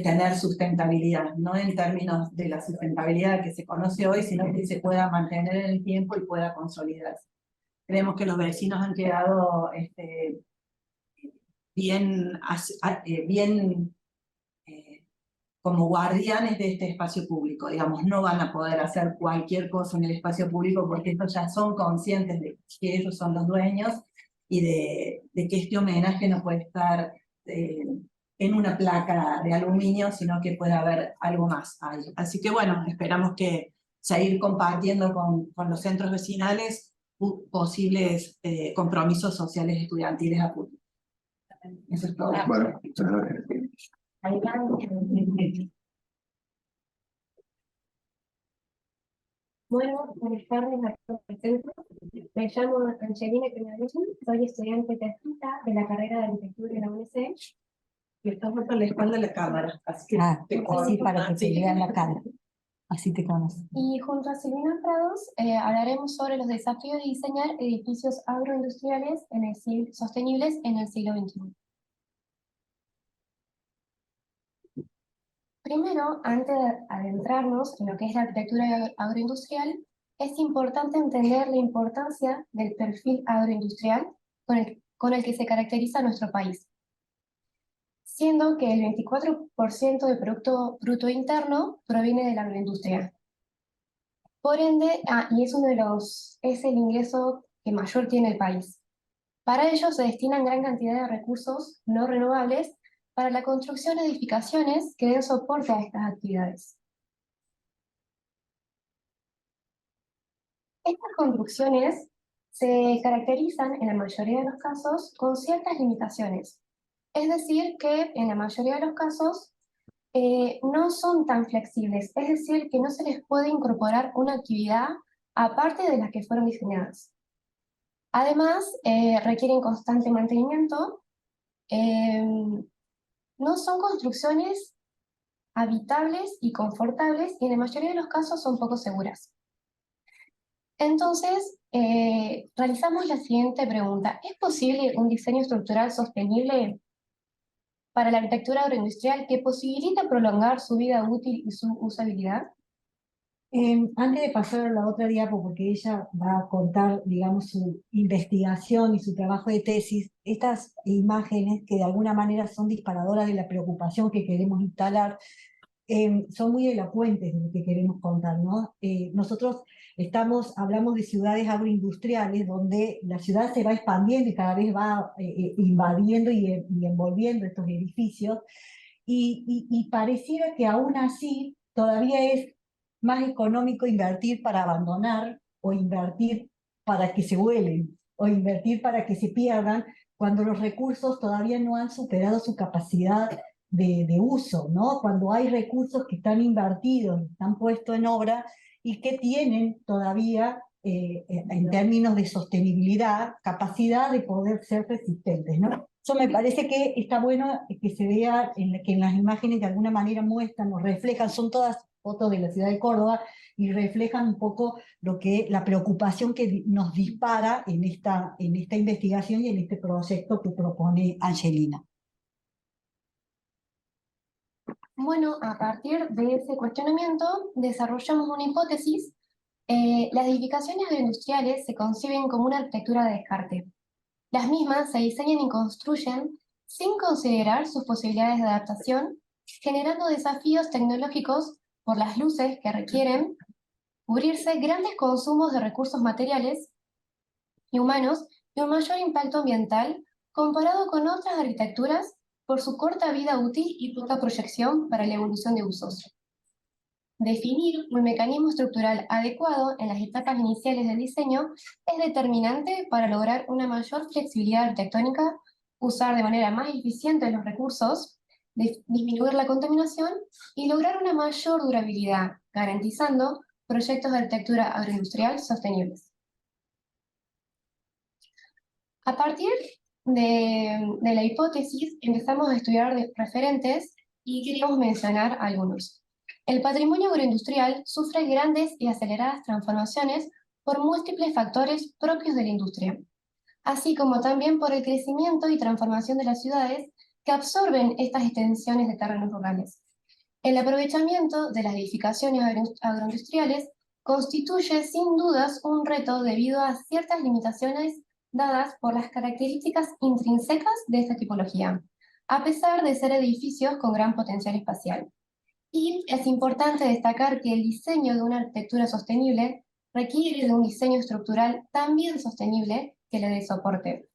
tener sustentabilidad, no en términos de la sustentabilidad que se conoce hoy, sino que se pueda mantener en el tiempo y pueda consolidarse. Creemos que los vecinos han quedado bien como guardianes de este espacio público, digamos, no van a poder hacer cualquier cosa en el espacio público porque ellos ya son conscientes de que ellos son los dueños y de que este homenaje no puede estar en una placa de aluminio, sino que puede haber algo más ahí. Así que bueno, esperamos que seguir compartiendo con los centros vecinales posibles compromisos sociales estudiantiles a futuro. Eso es todo. Bueno, muchas gracias. Bueno, buenas tardes a todos presentes. Me llamo Angelina Peñarollo, soy estudiante tesista de la carrera de arquitectura en la UNC. Y estamos por la espalda de la cámara, así que así para que se vea la cara. Así te conoces. Y junto a Silvina Prados hablaremos sobre los desafíos de diseñar edificios agroindustriales sostenibles en el siglo XXI. Primero, antes de adentrarnos en lo que es la arquitectura agroindustrial, es importante entender la importancia del perfil agroindustrial con el que se caracteriza nuestro país, siendo que el 24% del Producto Bruto Interno proviene de la agroindustria. Por ende, y es el ingreso que mayor tiene el país. Para ello se destinan gran cantidad de recursos no renovables para la construcción de edificaciones que den soporte a estas actividades. Estas construcciones se caracterizan en la mayoría de los casos con ciertas limitaciones. Es decir, que en la mayoría de los casos no son tan flexibles, es decir, que no se les puede incorporar una actividad aparte de las que fueron diseñadas. Además, requieren constante mantenimiento, no son construcciones habitables y confortables y en la mayoría de los casos son poco seguras. Entonces, realizamos la siguiente pregunta. ¿Es posible un diseño estructural sostenible para la arquitectura agroindustrial que posibilita prolongar su vida útil y su usabilidad? Antes de pasar a la otra diapo, porque ella va a contar, digamos, su investigación y su trabajo de tesis, estas imágenes que de alguna manera son disparadoras de la preocupación que queremos instalar, son muy elocuentes de lo que queremos contar, ¿no? Nosotros hablamos de ciudades agroindustriales donde la ciudad se va expandiendo y cada vez va invadiendo y envolviendo estos edificios, y pareciera que aún así todavía es más económico invertir para abandonar o invertir para que se vuelen o invertir para que se pierdan cuando los recursos todavía no han superado su capacidad de uso, ¿no? Cuando hay recursos que están invertidos, están puestos en obra y que tienen todavía, en términos de sostenibilidad, capacidad de poder ser resistentes, ¿no? Eso me parece que está bueno que se vea, que en las imágenes de alguna manera muestran o reflejan, son todas fotos de la ciudad de Córdoba, y reflejan un poco la preocupación que nos dispara en esta investigación y en este proyecto que propone Angelina. Bueno, a partir de ese cuestionamiento desarrollamos una hipótesis. Las edificaciones agroindustriales se conciben como una arquitectura de descarte. Las mismas se diseñan y construyen sin considerar sus posibilidades de adaptación, generando desafíos tecnológicos por las luces que requieren, cubrirse grandes consumos de recursos materiales y humanos y un mayor impacto ambiental comparado con otras arquitecturas por su corta vida útil y poca proyección para la evolución de usos. Definir un mecanismo estructural adecuado en las etapas iniciales del diseño es determinante para lograr una mayor flexibilidad arquitectónica, usar de manera más eficiente los recursos, disminuir la contaminación y lograr una mayor durabilidad, garantizando proyectos de arquitectura agroindustrial sostenibles. A partir de la hipótesis empezamos a estudiar referentes y queríamos mencionar algunos. El patrimonio agroindustrial sufre grandes y aceleradas transformaciones por múltiples factores propios de la industria, así como también por el crecimiento y transformación de las ciudades que absorben estas extensiones de terrenos rurales. El aprovechamiento de las edificaciones agroindustriales constituye sin dudas un reto debido a ciertas limitaciones dadas por las características intrínsecas de esta tipología, a pesar de ser edificios con gran potencial espacial. Y es importante destacar que el diseño de una arquitectura sostenible requiere de un diseño estructural también sostenible que le dé soporte,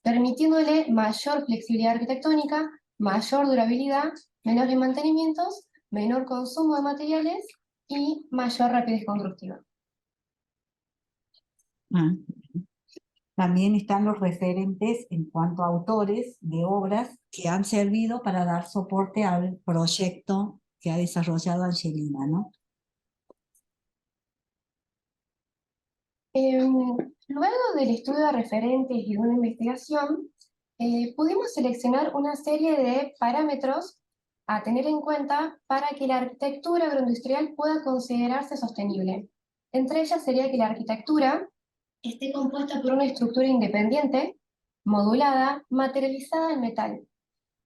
permitiéndole mayor flexibilidad arquitectónica, mayor durabilidad, menores mantenimientos, menor consumo de materiales y mayor rapidez constructiva. También están los referentes en cuanto a autores de obras que han servido para dar soporte al proyecto que ha desarrollado Angelina, ¿no? Luego del estudio de referentes y de una investigación, pudimos seleccionar una serie de parámetros a tener en cuenta para que la arquitectura agroindustrial pueda considerarse sostenible. Entre ellas sería que la arquitectura esté compuesta por una estructura independiente, modulada, materializada en metal,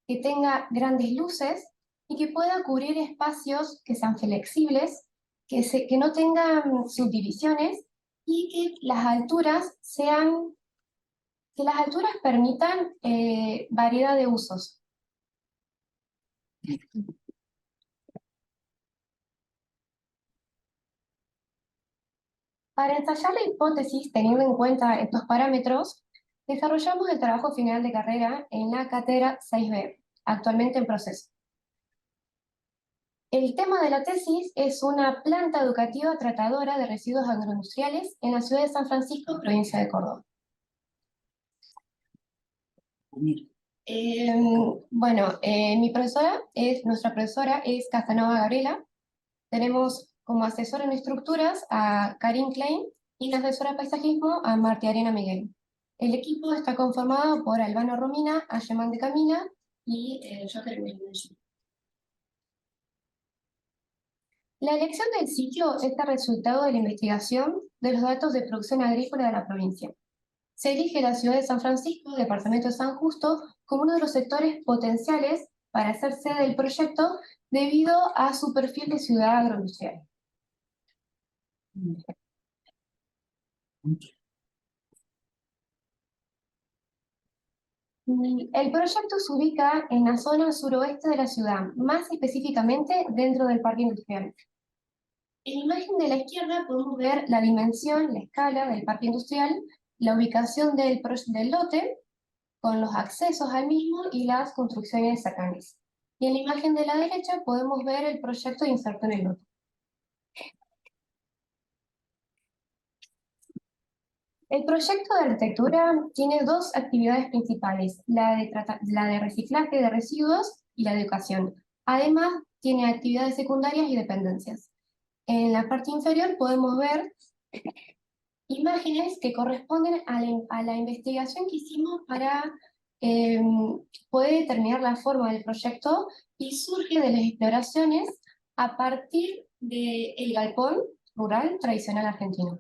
que tenga grandes luces y que pueda cubrir espacios que sean flexibles, que no tengan subdivisiones y que las alturas permitan variedad de usos. Para ensayar la hipótesis teniendo en cuenta estos parámetros, desarrollamos el trabajo final de carrera en la cátedra 6B, actualmente en proceso. El tema de la tesis es una planta educativa tratadora de residuos agroindustriales en la ciudad de San Francisco, provincia de Córdoba. Nuestra profesora es Casanova Gabriela. Tenemos como asesora en estructuras a Karin Klein y la asesora de paisajismo a Marti Arena Miguel. El equipo está conformado por Albano Romina, Ayemán de Camina y yo termino. La elección del sitio es el resultado de la investigación de los datos de producción agrícola de la provincia. Se elige la ciudad de San Francisco, departamento de San Justo, como uno de los sectores potenciales para ser sede del proyecto debido a su perfil de ciudad agroindustrial. El proyecto se ubica en la zona suroeste de la ciudad, más específicamente dentro del parque industrial. En la imagen de la izquierda podemos ver la dimensión, la escala del parque industrial, la ubicación del lote, con los accesos al mismo y las construcciones cercanas. Y en la imagen de la derecha podemos ver el proyecto inserto en el lote. El proyecto de arquitectura tiene dos actividades principales, la de reciclaje de residuos y la de educación. Además, tiene actividades secundarias y dependencias. En la parte inferior podemos ver imágenes que corresponden a la investigación que hicimos para poder determinar la forma del proyecto y surge de las exploraciones a partir del galpón rural tradicional argentino.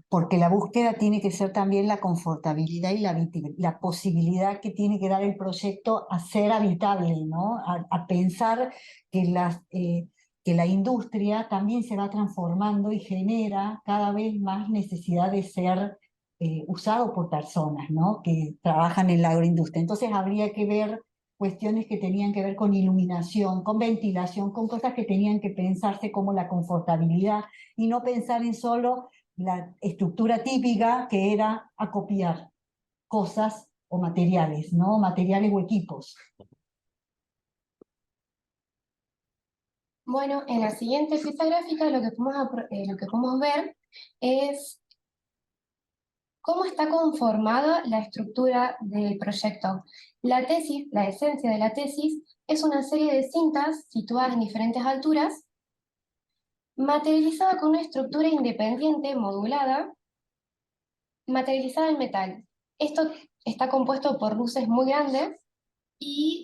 Porque la búsqueda tiene que ser también la confortabilidad y la posibilidad que tiene que dar el proyecto a ser habitable, ¿no? A pensar que la industria también se va transformando y genera cada vez más necesidad de ser usado por personas, ¿no? Que trabajan en la agroindustria. Entonces habría que ver cuestiones que tenían que ver con iluminación, con ventilación, con cosas que tenían que pensarse como la confortabilidad y no pensar en solo la estructura típica que era acopiar cosas o materiales, ¿no? Materiales o equipos. Bueno, en la siguiente pieza gráfica lo que podemos ver es cómo está conformada la estructura del proyecto. La tesis, la esencia de la tesis, es una serie de cintas situadas en diferentes alturas, materializada con una estructura independiente, modulada, materializada en metal. Esto está compuesto por luces muy grandes y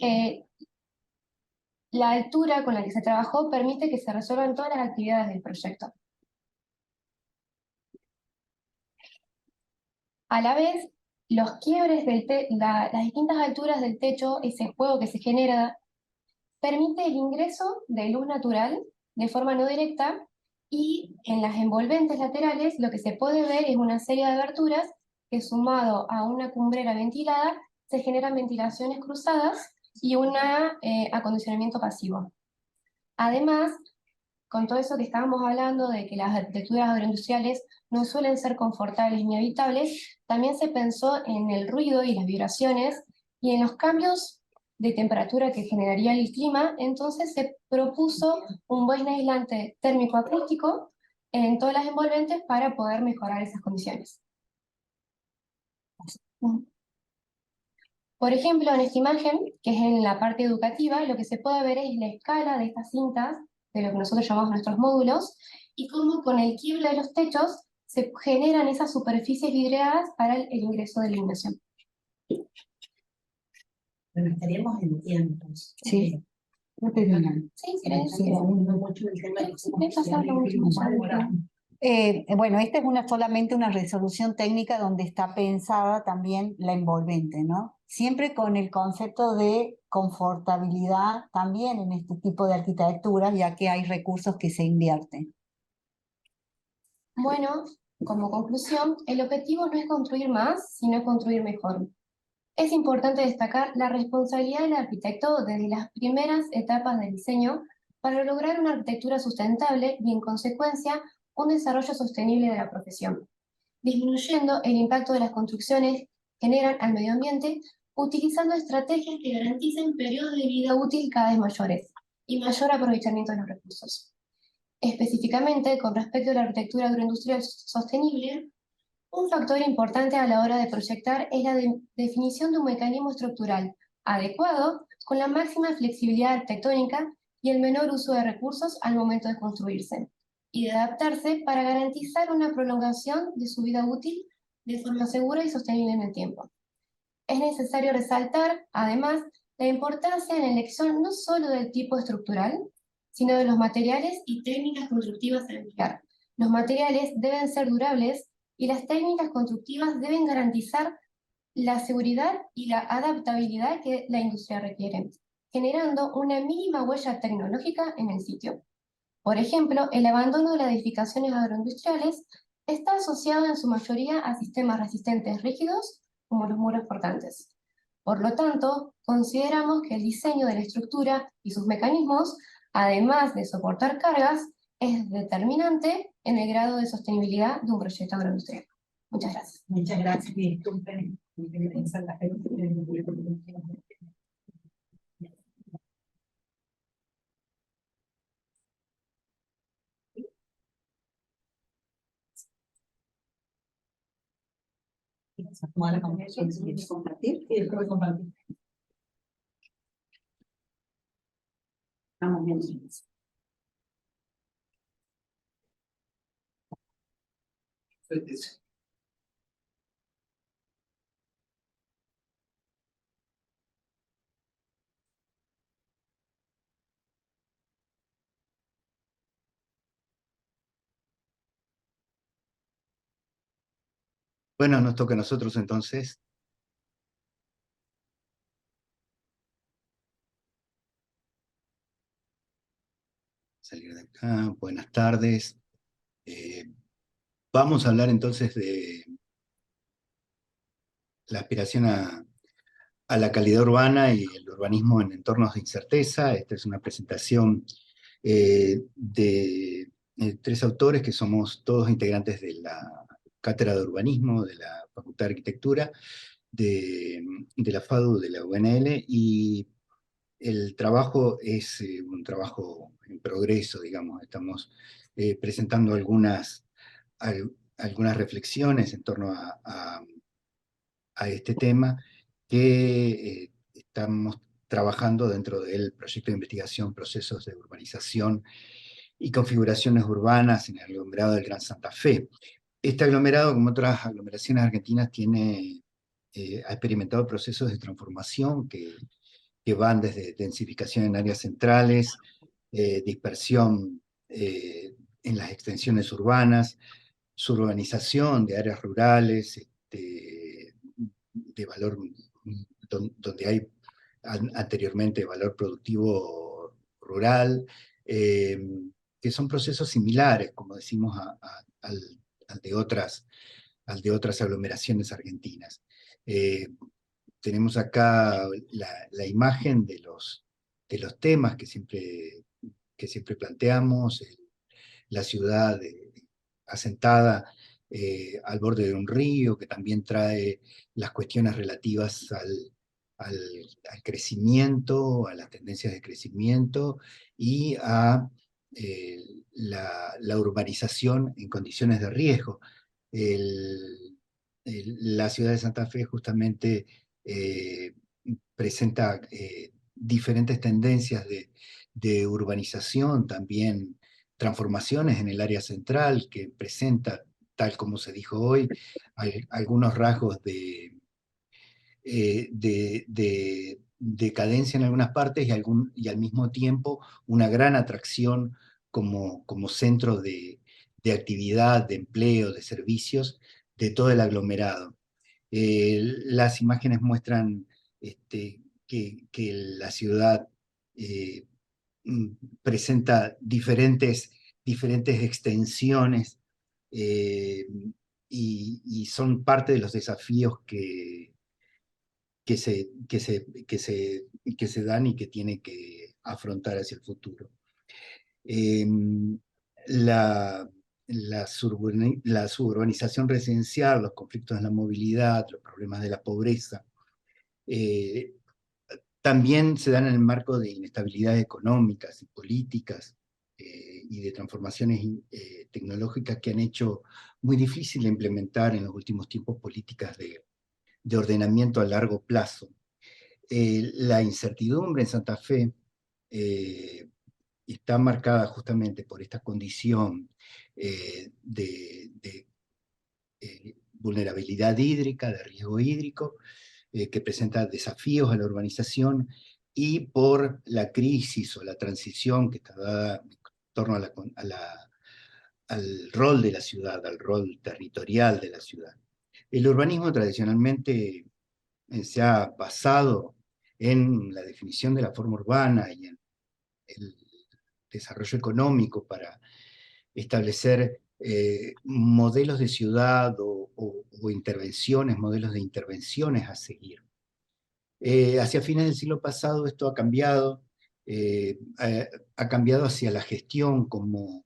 la altura con la que se trabajó permite que se resuelvan todas las actividades del proyecto. A la vez, los quiebres las distintas alturas del techo, ese juego que se genera, permite el ingreso de luz natural de forma no directa, y en las envolventes laterales lo que se puede ver es una serie de aberturas que, sumado a una cumbrera ventilada, se generan ventilaciones cruzadas y un acondicionamiento pasivo. Además, con todo eso que estábamos hablando de que las arquitecturas agroindustriales no suelen ser confortables ni habitables, también se pensó en el ruido y las vibraciones y en los cambios de temperatura que generaría el clima. Entonces se propuso un buen aislante térmico acústico en todas las envolventes para poder mejorar esas condiciones. Por ejemplo, en esta imagen, que es en la parte educativa, lo que se puede ver es la escala de estas cintas, de lo que nosotros llamamos nuestros módulos, y cómo con el quiebre de los techos se generan esas superficies vidriadas para el ingreso de iluminación. Bueno, estaríamos en tiempos. Sí. No terminan. Sí, ¿querés? Mucho el tema de Sí, me pasa lo último, Bueno, esta es solamente una resolución técnica donde está pensada también la envolvente, ¿no? Siempre con el concepto de confortabilidad también en este tipo de arquitectura, ya que hay recursos que se invierten. Bueno, como conclusión, el objetivo no es construir más, sino construir mejor. Es importante destacar la responsabilidad del arquitecto desde las primeras etapas del diseño para lograr una arquitectura sustentable y, en consecuencia, un desarrollo sostenible de la profesión, disminuyendo el impacto de las construcciones que generan al medio ambiente, utilizando estrategias que garanticen periodos de vida útil cada vez mayores y mayor aprovechamiento de los recursos. Específicamente, con respecto a la arquitectura agroindustrial sostenible, un factor importante a la hora de proyectar es la definición de un mecanismo estructural adecuado con la máxima flexibilidad arquitectónica y el menor uso de recursos al momento de construirse, y de adaptarse para garantizar una prolongación de su vida útil de forma segura y sostenible en el tiempo. Es necesario resaltar, además, la importancia en la elección no solo del tipo estructural, sino de los materiales y técnicas constructivas a emplear. Los materiales deben ser durables y las técnicas constructivas deben garantizar la seguridad y la adaptabilidad que la industria requiere, generando una mínima huella tecnológica en el sitio. Por ejemplo, el abandono de las edificaciones agroindustriales está asociado en su mayoría a sistemas resistentes rígidos, como los muros portantes. Por lo tanto, consideramos que el diseño de la estructura y sus mecanismos, además de soportar cargas, es determinante en el grado de sostenibilidad de un proyecto agroindustrial. Muchas gracias. Muchas gracias. Disculpen. Pensar la gente. Compartir y después compartir. Estamos bien. Bueno, nos toca a nosotros entonces. Salir de acá. Buenas tardes. Vamos a hablar entonces de la aspiración a a la calidad urbana y el urbanismo en entornos de incerteza. Esta es una presentación de 3 autores que somos todos integrantes de la Cátedra de Urbanismo de la Facultad de Arquitectura, de la FADU, de la UNL, y el trabajo es un trabajo en progreso, digamos. Estamos presentando algunas reflexiones en torno a este tema que estamos trabajando dentro del proyecto de investigación Procesos de Urbanización y Configuraciones Urbanas en el aglomerado del Gran Santa Fe. Este aglomerado, como otras aglomeraciones argentinas, ha experimentado procesos de transformación que van desde densificación en áreas centrales, dispersión en las extensiones urbanas, suburbanización de áreas rurales, de valor, donde hay anteriormente valor productivo rural, que son procesos similares, como decimos, al de otras aglomeraciones argentinas. Tenemos acá la imagen de los temas que siempre planteamos, la ciudad asentada al borde de un río, que también trae las cuestiones relativas al crecimiento, a las tendencias de crecimiento y a la urbanización en condiciones de riesgo. La ciudad de Santa Fe justamente presenta diferentes tendencias de urbanización, también transformaciones en el área central, que presenta, tal como se dijo hoy, algunos rasgos de decadencia en algunas partes y al mismo tiempo una gran atracción como centro de actividad, de empleo, de servicios de todo el aglomerado. Las imágenes muestran que la ciudad presenta diferentes extensiones y son parte de los desafíos que se dan y que tiene que afrontar hacia el futuro. La suburbanización residencial, los conflictos en la movilidad, los problemas de la pobreza, también se dan en el marco de inestabilidades económicas y políticas y de transformaciones tecnológicas que han hecho muy difícil implementar en los últimos tiempos políticas de ordenamiento a largo plazo. La incertidumbre en Santa Fe está marcada justamente por esta condición de vulnerabilidad hídrica, de riesgo hídrico, que presenta desafíos a la urbanización, y por la crisis o la transición que está dada en torno al rol de la ciudad, al rol territorial de la ciudad. El urbanismo tradicionalmente se ha basado en la definición de la forma urbana y en el desarrollo económico para establecer modelos de ciudad o intervenciones, modelos de intervenciones a seguir. Hacia fines del siglo pasado esto ha cambiado, ha cambiado hacia la gestión como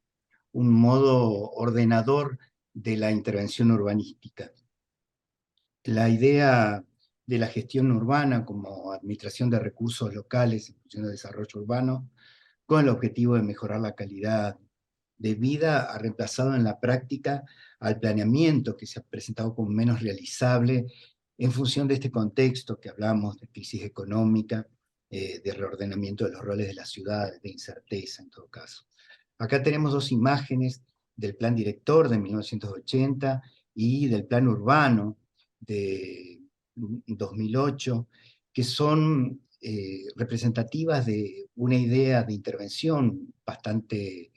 un modo ordenador de la intervención urbanística. La idea de la gestión urbana como administración de recursos locales en función del desarrollo urbano, con el objetivo de mejorar la calidad de vida, ha reemplazado en la práctica al planeamiento, que se ha presentado como menos realizable en función de este contexto que hablamos de crisis económica, de reordenamiento de los roles de las ciudades, de incerteza en todo caso. Acá tenemos 2 imágenes del Plan Director de 1980 y del Plan Urbano de 2008, que son representativas de una idea de intervención bastante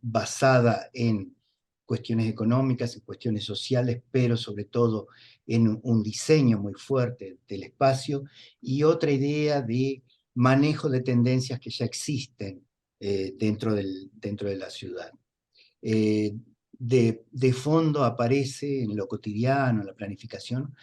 basada en cuestiones económicas, en cuestiones sociales, pero sobre todo en un diseño muy fuerte del espacio, y otra idea de manejo de tendencias que ya existen dentro de la ciudad. De fondo aparece en lo cotidiano, en la planificación,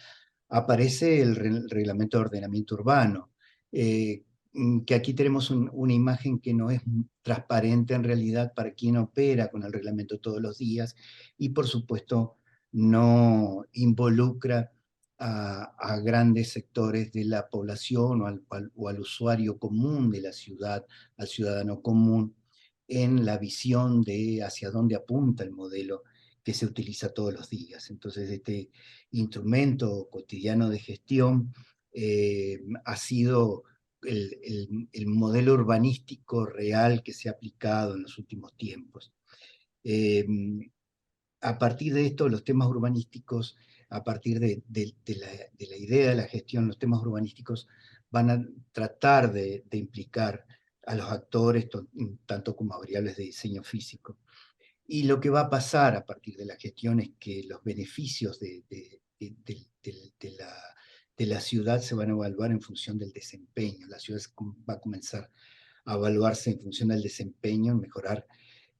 aparece el reglamento de ordenamiento urbano, que aquí tenemos una imagen que no es transparente en realidad para quien opera con el reglamento todos los días y por supuesto no involucra a grandes sectores de la población o al usuario común de la ciudad, al ciudadano común, en la visión de hacia dónde apunta el modelo que se utiliza todos los días. Entonces, este instrumento cotidiano de gestión ha sido el modelo urbanístico real que se ha aplicado en los últimos tiempos. A partir de esto, los temas urbanísticos, a partir de la idea de la gestión, los temas urbanísticos van a tratar de implicar a los actores, tanto como a variables de diseño físico. Y lo que va a pasar a partir de la gestión es que los beneficios de la ciudad se van a evaluar en función del desempeño. La ciudad va a comenzar a evaluarse en función del desempeño, en mejorar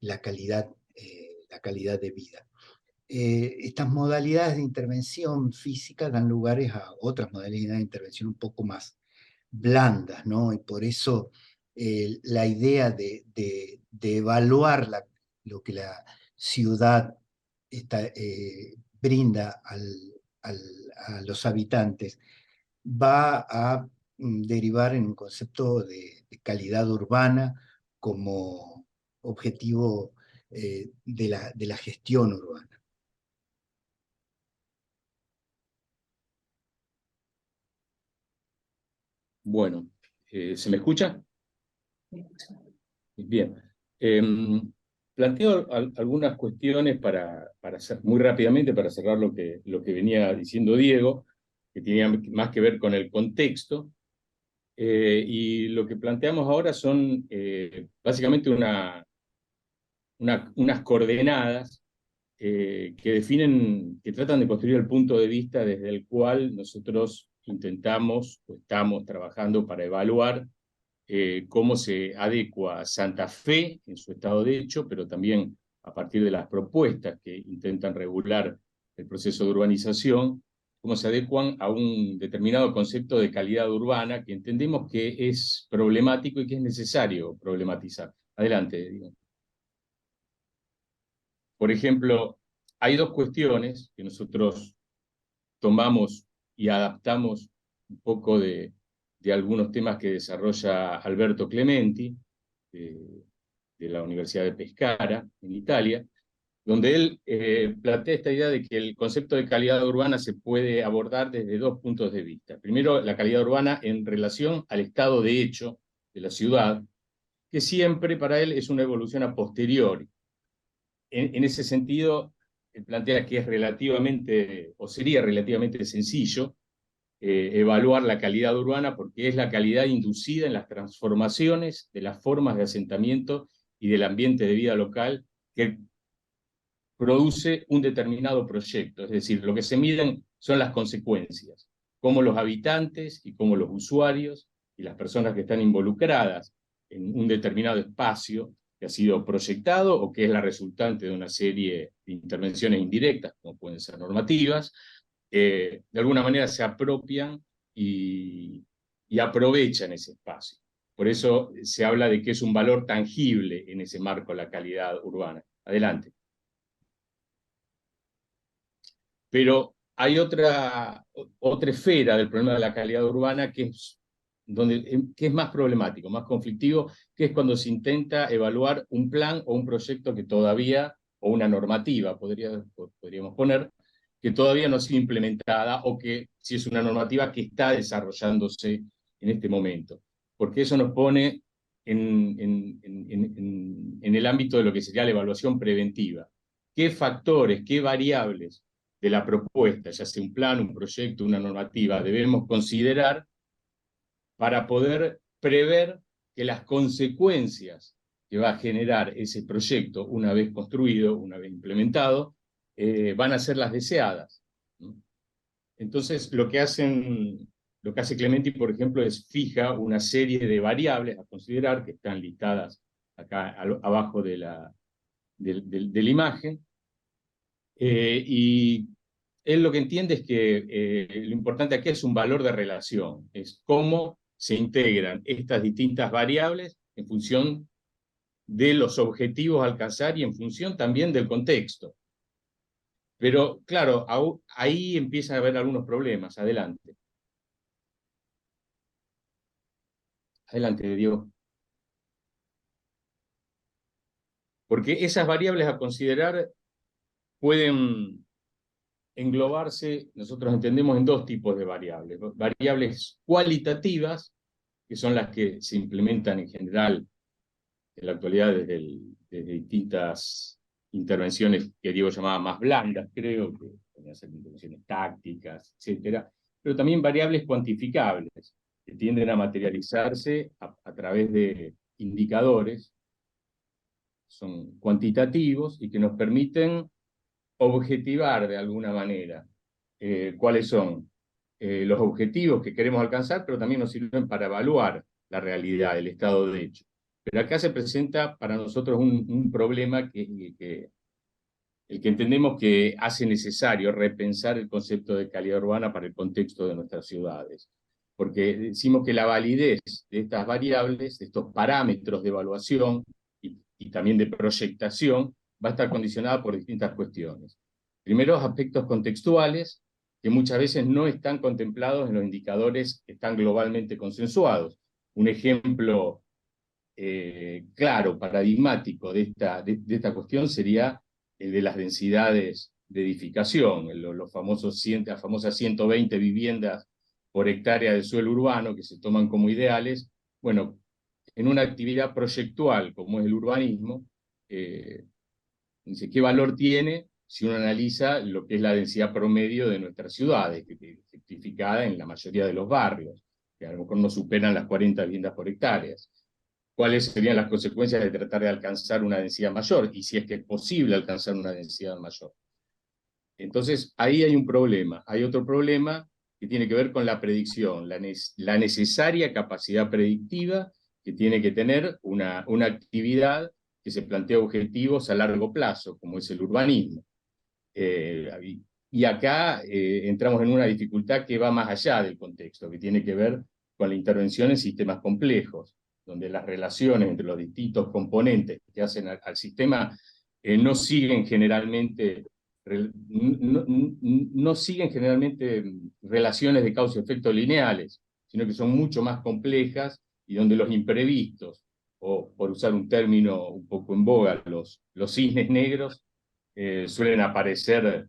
la calidad de vida. Estas modalidades de intervención física dan lugares a otras modalidades de intervención un poco más blandas, ¿no? Y por eso la idea de evaluar lo que la ciudad brinda a los habitantes va a derivar en un concepto de calidad urbana como objetivo de la gestión urbana. Bueno, ¿se me escucha? Bien. Planteo algunas cuestiones para hacer muy rápidamente, para cerrar lo que venía diciendo Diego, que tenía más que ver con el contexto. Y lo que planteamos ahora son básicamente unas coordenadas que definen, que tratan de construir el punto de vista desde el cual nosotros intentamos o estamos trabajando para evaluar cómo se adecua Santa Fe en su estado de hecho, pero también a partir de las propuestas que intentan regular el proceso de urbanización, cómo se adecuan a un determinado concepto de calidad urbana que entendemos que es problemático y que es necesario problematizar. Adelante, digo. Por ejemplo, hay dos cuestiones que nosotros tomamos y adaptamos un poco de algunos temas que desarrolla Alberto Clementi, de la Universidad de Pescara, en Italia, donde él plantea esta idea de que el concepto de calidad urbana se puede abordar desde dos puntos de vista. Primero, la calidad urbana en relación al estado de hecho de la ciudad, que siempre para él es una evolución a posteriori. En ese sentido, él plantea que es relativamente, o sería relativamente sencillo, evaluar la calidad urbana porque es la calidad inducida en las transformaciones de las formas de asentamiento y del ambiente de vida local que produce un determinado proyecto. Es decir, lo que se miden son las consecuencias, cómo los habitantes y cómo los usuarios y las personas que están involucradas en un determinado espacio que ha sido proyectado o que es la resultante de una serie de intervenciones indirectas, como pueden ser normativas, de alguna manera se apropian y aprovechan ese espacio. Por eso se habla de que es un valor tangible en ese marco la calidad urbana. Adelante. Pero hay otra esfera del problema de la calidad urbana que es más problemático, más conflictivo, que es cuando se intenta evaluar un plan o un proyecto que todavía, o una normativa, podríamos poner, que todavía no ha sido implementada o que si es una normativa que está desarrollándose en este momento. Porque eso nos pone en el ámbito de lo que sería la evaluación preventiva. ¿Qué factores, qué variables de la propuesta, ya sea un plan, un proyecto, una normativa, debemos considerar para poder prever que las consecuencias que va a generar ese proyecto una vez construido, una vez implementado, van a ser las deseadas? Entonces, lo que hace Clementi, por ejemplo, es fija una serie de variables a considerar que están listadas acá abajo de la imagen, y él lo que entiende es que lo importante aquí es un valor de relación, es cómo se integran estas distintas variables en función de los objetivos a alcanzar y en función también del contexto. Pero claro, ahí empiezan a haber algunos problemas. Adelante. Adelante, Diego. Porque esas variables a considerar pueden englobarse, nosotros entendemos, en dos tipos de variables. Variables cualitativas, que son las que se implementan en general en la actualidad desde distintas intervenciones que Diego llamaba más blandas, creo, que pueden ser intervenciones tácticas, etcétera, pero también variables cuantificables, que tienden a materializarse a través de indicadores, son cuantitativos y que nos permiten objetivar de alguna manera cuáles son los objetivos que queremos alcanzar, pero también nos sirven para evaluar la realidad, el estado de hecho. Pero acá se presenta para nosotros un problema que entendemos que hace necesario repensar el concepto de calidad urbana para el contexto de nuestras ciudades. Porque decimos que la validez de estas variables, de estos parámetros de evaluación y también de proyectación, va a estar condicionada por distintas cuestiones. Primero, aspectos contextuales, que muchas veces no están contemplados en los indicadores que están globalmente consensuados. Un ejemplo claro, paradigmático de esta cuestión sería el de las densidades de edificación, las famosas 120 viviendas por hectárea de suelo urbano que se toman como ideales. Bueno, en una actividad proyectual como es el urbanismo, dice, ¿qué valor tiene si uno analiza lo que es la densidad promedio de nuestras ciudades, que es certificada en la mayoría de los barrios, que a lo mejor no superan las 40 viviendas por hectárea? ¿Cuáles serían las consecuencias de tratar de alcanzar una densidad mayor? Y si es que es posible alcanzar una densidad mayor. Entonces, ahí hay un problema. Hay otro problema que tiene que ver con la predicción, la necesaria capacidad predictiva que tiene que tener una actividad que se plantea objetivos a largo plazo, como es el urbanismo. Y acá entramos en una dificultad que va más allá del contexto, que tiene que ver con la intervención en sistemas complejos, donde las relaciones entre los distintos componentes que hacen al sistema no siguen generalmente relaciones de causa-efecto lineales, sino que son mucho más complejas y donde los imprevistos, o por usar un término un poco en boga, los cisnes negros, suelen aparecer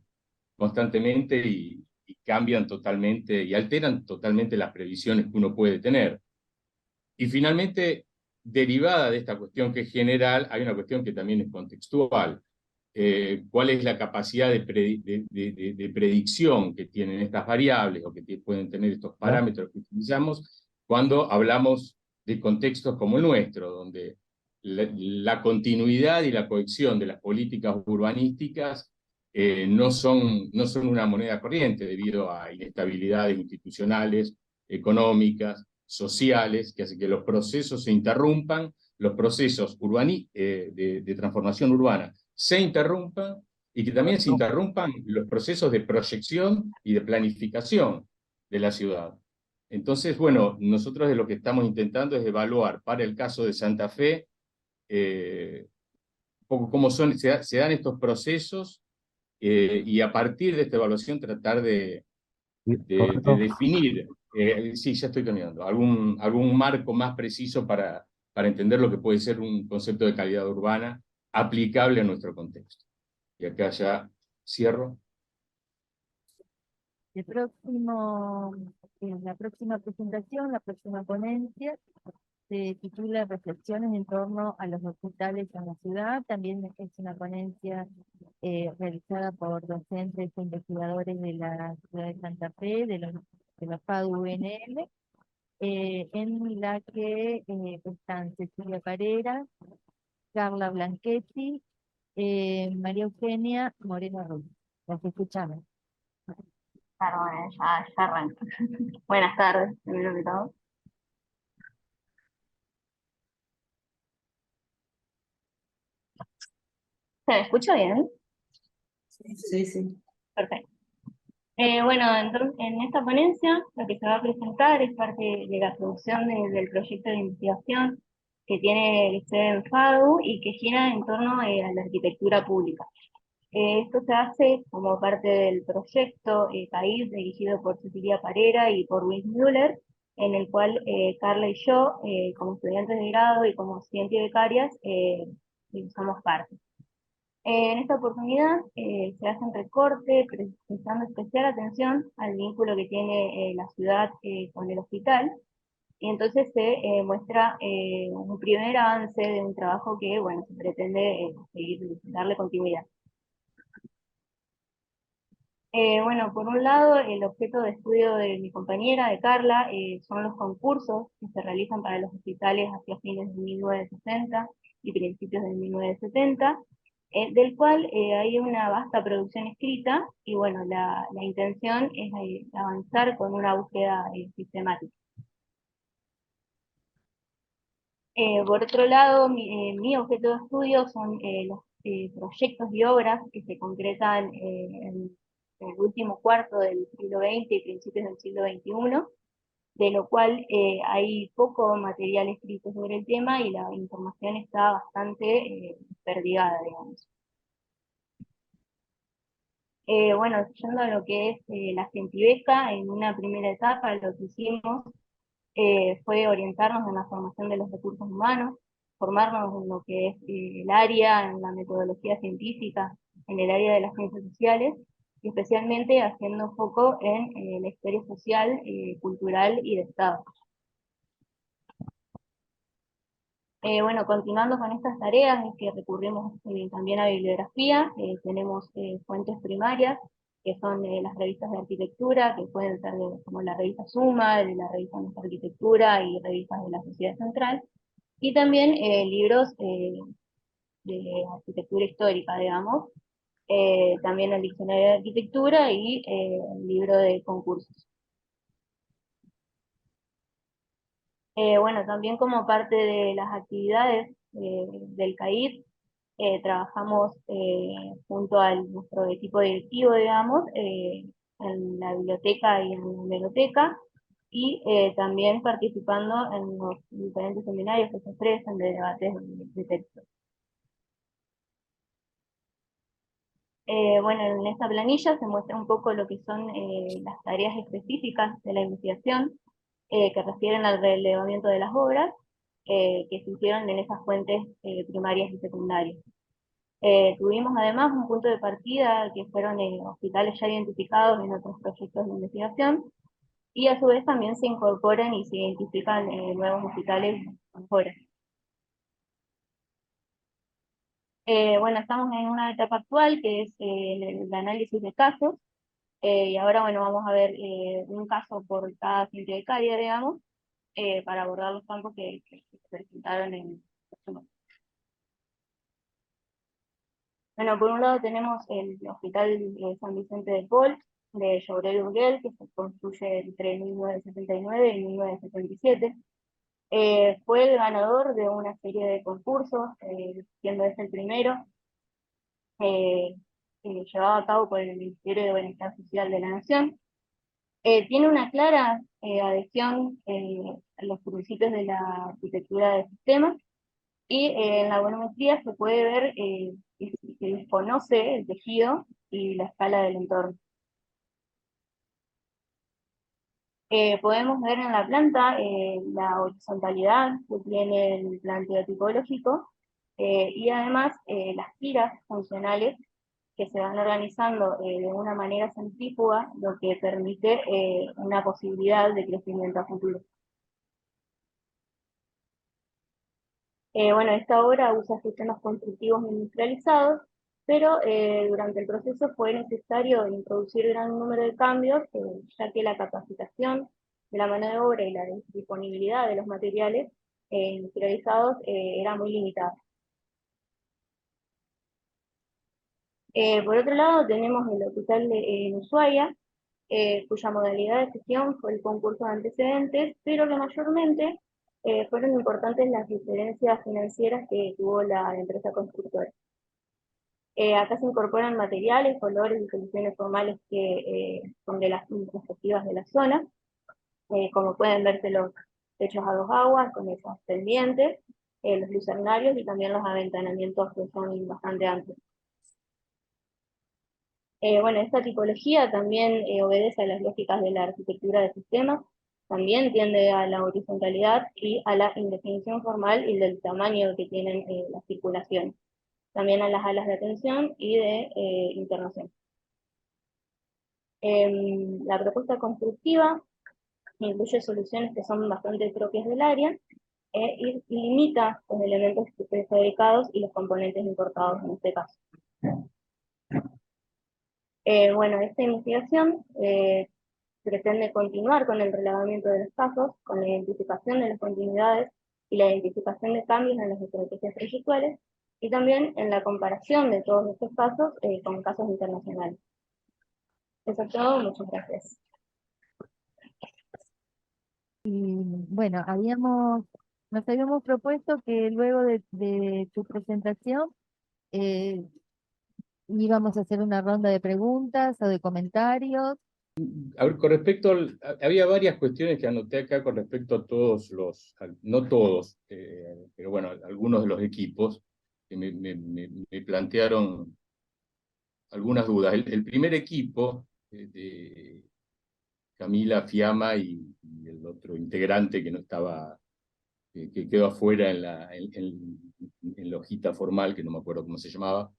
constantemente y cambian totalmente y alteran totalmente las previsiones que uno puede tener. Y finalmente, derivada de esta cuestión que es general, hay una cuestión que también es contextual. ¿Cuál es la capacidad de predicción que tienen estas variables o que pueden tener estos parámetros que utilizamos cuando hablamos de contextos como el nuestro, donde la continuidad y la cohesión de las políticas urbanísticas no son una moneda corriente debido a inestabilidades institucionales, económicas, sociales, que hacen que los procesos se interrumpan, los procesos de transformación urbana se interrumpan y que también se interrumpan los procesos de proyección y de planificación de la ciudad. Entonces, bueno, nosotros de lo que estamos intentando es evaluar para el caso de Santa Fe un poco cómo se dan estos procesos y a partir de esta evaluación tratar de definir, sí, ya estoy terminando, algún marco más preciso para entender lo que puede ser un concepto de calidad urbana aplicable a nuestro contexto. Y acá ya cierro. La próxima presentación, la próxima ponencia, se titula Reflexiones en torno a los hospitales en la ciudad. También es una ponencia realizada por docentes e investigadores de la ciudad de Santa Fe, de la FADU-UNL, en la que están Cecilia Parera, Carla Blanchetti, María Eugenia Moreno Ruiz. Las escuchamos. Claro, bueno, ya arranco. Buenas tardes, primero que todo. ¿Se me escucha bien? Sí, sí. Perfecto. Bueno, entonces en esta ponencia lo que se va a presentar es parte de la producción del proyecto de investigación que tiene sede en FADU y que gira en torno a la arquitectura pública. Esto se hace como parte del proyecto CAIR, dirigido por Cecilia Parera y por Luis Müller, en el cual Carla y yo, como estudiantes de grado y como estudiantes becarias, somos parte. En esta oportunidad se hacen recortes prestando especial atención al vínculo que tiene la ciudad con el hospital, y entonces se muestra un primer avance de un trabajo que, bueno, se pretende seguir, darle continuidad. Bueno, por un lado, el objeto de estudio de mi compañera, de Carla, son los concursos que se realizan para los hospitales hacia fines de 1960 y principios de 1970, del cual hay una vasta producción escrita, y bueno, la intención es avanzar con una búsqueda sistemática. Por otro lado, mi objeto de estudio son los proyectos y obras que se concretan en el último cuarto del siglo XX y principios del siglo XXI, de lo cual hay poco material escrito sobre el tema y la información está bastante desperdigada, digamos. Bueno, yendo a lo que es la Gentibeca, en una primera etapa lo que hicimos fue orientarnos en la formación de los recursos humanos, formarnos en lo que es el área, en la metodología científica, en el área de las ciencias sociales, y especialmente haciendo foco en la historia social, cultural y de Estado. Bueno, continuando con estas tareas, es que recurrimos también a bibliografía. Tenemos fuentes primarias, que son las revistas de arquitectura, que pueden ser como la revista Suma, la revista Nuestra Arquitectura y revistas de la Sociedad Central, y también libros de arquitectura histórica, digamos, también el diccionario de arquitectura y el libro de concursos. Bueno, también como parte de las actividades del CAIR, trabajamos junto a nuestro equipo directivo, digamos, en la biblioteca y en la biblioteca, y también participando en los diferentes seminarios que se ofrecen de debates de texto. Bueno, en esta planilla se muestra un poco lo que son las tareas específicas de la investigación que refieren al relevamiento de las obras que se hicieron en esas fuentes primarias y secundarias. Tuvimos además un punto de partida que fueron hospitales ya identificados en otros proyectos de investigación, y a su vez también se incorporan y se identifican nuevos hospitales afuera. Bueno, estamos en una etapa actual que es el análisis de casos, y ahora bueno, vamos a ver un caso por cada centro de becaria, digamos, para abordar los campos que se presentaron en el próximo. Bueno, por un lado tenemos el Hospital San Vicente de Paul, de Jobrel Urgell, que se construye entre 1979 y 1977. Fue el ganador de una serie de concursos, siendo este el primero, llevado a cabo por el Ministerio de Bienestar Social de la Nación. Tiene una clara adhesión a los principios de la arquitectura de sistemas, y en la volumetría se puede ver que se desconoce el tejido y la escala del entorno. Podemos ver en la planta la horizontalidad que tiene el planteo tipológico, y además las tiras funcionales que se van organizando de una manera centrífuga, lo que permite una posibilidad de crecimiento a futuro. Bueno, esta obra usa sistemas constructivos industrializados, pero durante el proceso fue necesario introducir gran número de cambios, ya que la capacitación de la mano de obra y la disponibilidad de los materiales industrializados era muy limitada. Por otro lado, tenemos el hospital en Ushuaia, cuya modalidad de gestión fue el concurso de antecedentes, pero que mayormente fueron importantes las diferencias financieras que tuvo la empresa constructora. Acá se incorporan materiales, colores y soluciones formales que son de las respectivas de la zona. Como pueden verse los techos a dos aguas con esas pendientes, los lucernarios y también los aventanamientos que son bastante amplios. Bueno, esta tipología también obedece a las lógicas de la arquitectura de sistemas, también tiende a la horizontalidad y a la indefinición formal y del tamaño que tienen las circulaciones, también a las alas de atención y de internación. La propuesta constructiva incluye soluciones que son bastante propias del área y limita los elementos prefabricados y los componentes importados en este caso. Bueno, esta investigación pretende continuar con el relevamiento de los casos, con la identificación de las continuidades y la identificación de cambios en las estrategias proyectuales, y también en la comparación de todos estos casos con casos internacionales. Eso es todo, muchas gracias. Y bueno, nos habíamos propuesto que luego de tu presentación íbamos a hacer una ronda de preguntas o de comentarios. A ver, con respecto había varias cuestiones que anoté acá con respecto a todos no todos, pero bueno, algunos de los equipos que me plantearon algunas dudas. El primer equipo de Camila Fiamma y el otro integrante que no estaba, que quedó afuera en la hojita formal, que no me acuerdo cómo se llamaba,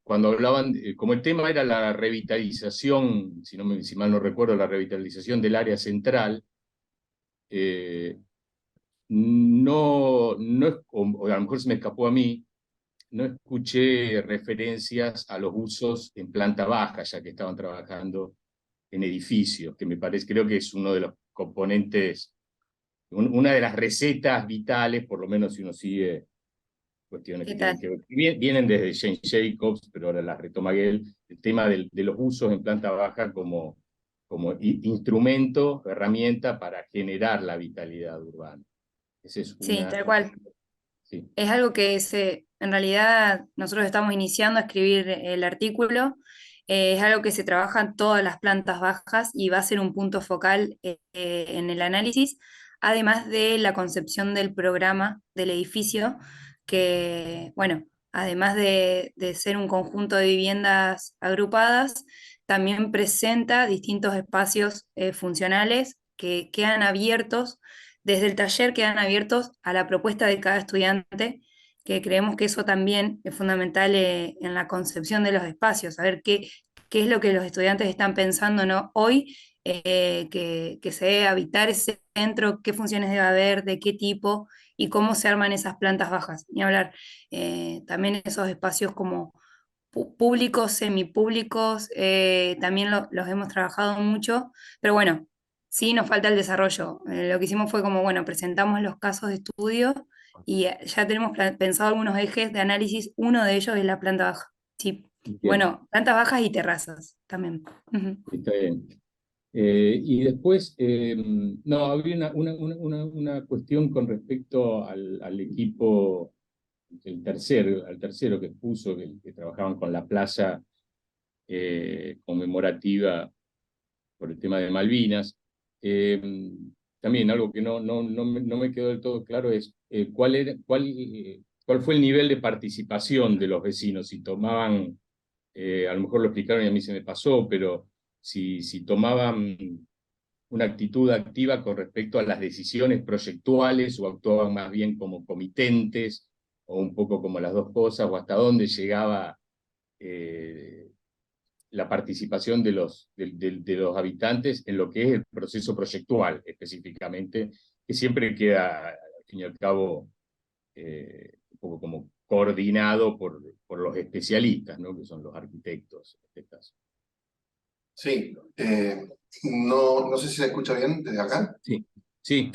cuando hablaban, como el tema era la revitalización, si mal no recuerdo, la revitalización del área central, o a lo mejor se me escapó a mí, no escuché referencias a los usos en planta baja, ya que estaban trabajando en edificios, que creo que es uno de los componentes, una de las recetas vitales, por lo menos si uno sigue cuestiones que tienen que ver, vienen desde Jane Jacobs, pero ahora las retoma Gell, el tema de los usos en planta baja como instrumento, herramienta para generar la vitalidad urbana. Esa es Sí, tal cual. Sí. Es algo que en realidad nosotros estamos iniciando a escribir el artículo, es algo que se trabaja en todas las plantas bajas y va a ser un punto focal en el análisis, además de la concepción del programa del edificio, que, bueno, además de ser un conjunto de viviendas agrupadas, también presenta distintos espacios funcionales que quedan abiertos desde el taller, quedan abiertos a la propuesta de cada estudiante, que creemos que eso también es fundamental en la concepción de los espacios, saber qué es lo que los estudiantes están pensando, ¿no? Hoy, que se debe habitar ese centro, qué funciones debe haber, de qué tipo y cómo se arman esas plantas bajas. Ni hablar, también esos espacios como públicos, semipúblicos, también los hemos trabajado mucho, pero bueno, sí nos falta el desarrollo. Lo que hicimos fue como, bueno, presentamos los casos de estudio y ya tenemos pensado algunos ejes de análisis, uno de ellos es la planta baja. Sí. Bueno, plantas bajas y terrazas también. Está bien. Y después, no, había una cuestión con respecto al equipo, al tercero que puso, que trabajaban con la plaza conmemorativa por el tema de Malvinas. También algo que no me quedó del todo claro es cuál fue el nivel de participación de los vecinos, si tomaban, a lo mejor lo explicaron y a mí se me pasó, pero si tomaban una actitud activa con respecto a las decisiones proyectuales o actuaban más bien como comitentes o un poco como las dos cosas, o hasta dónde llegaba la participación de los habitantes en lo que es el proceso proyectual específicamente, que siempre queda, al fin y al cabo, un poco como coordinado por los especialistas, ¿no? Que son los arquitectos en este caso. Sí, no sé si se escucha bien desde acá. Sí, sí.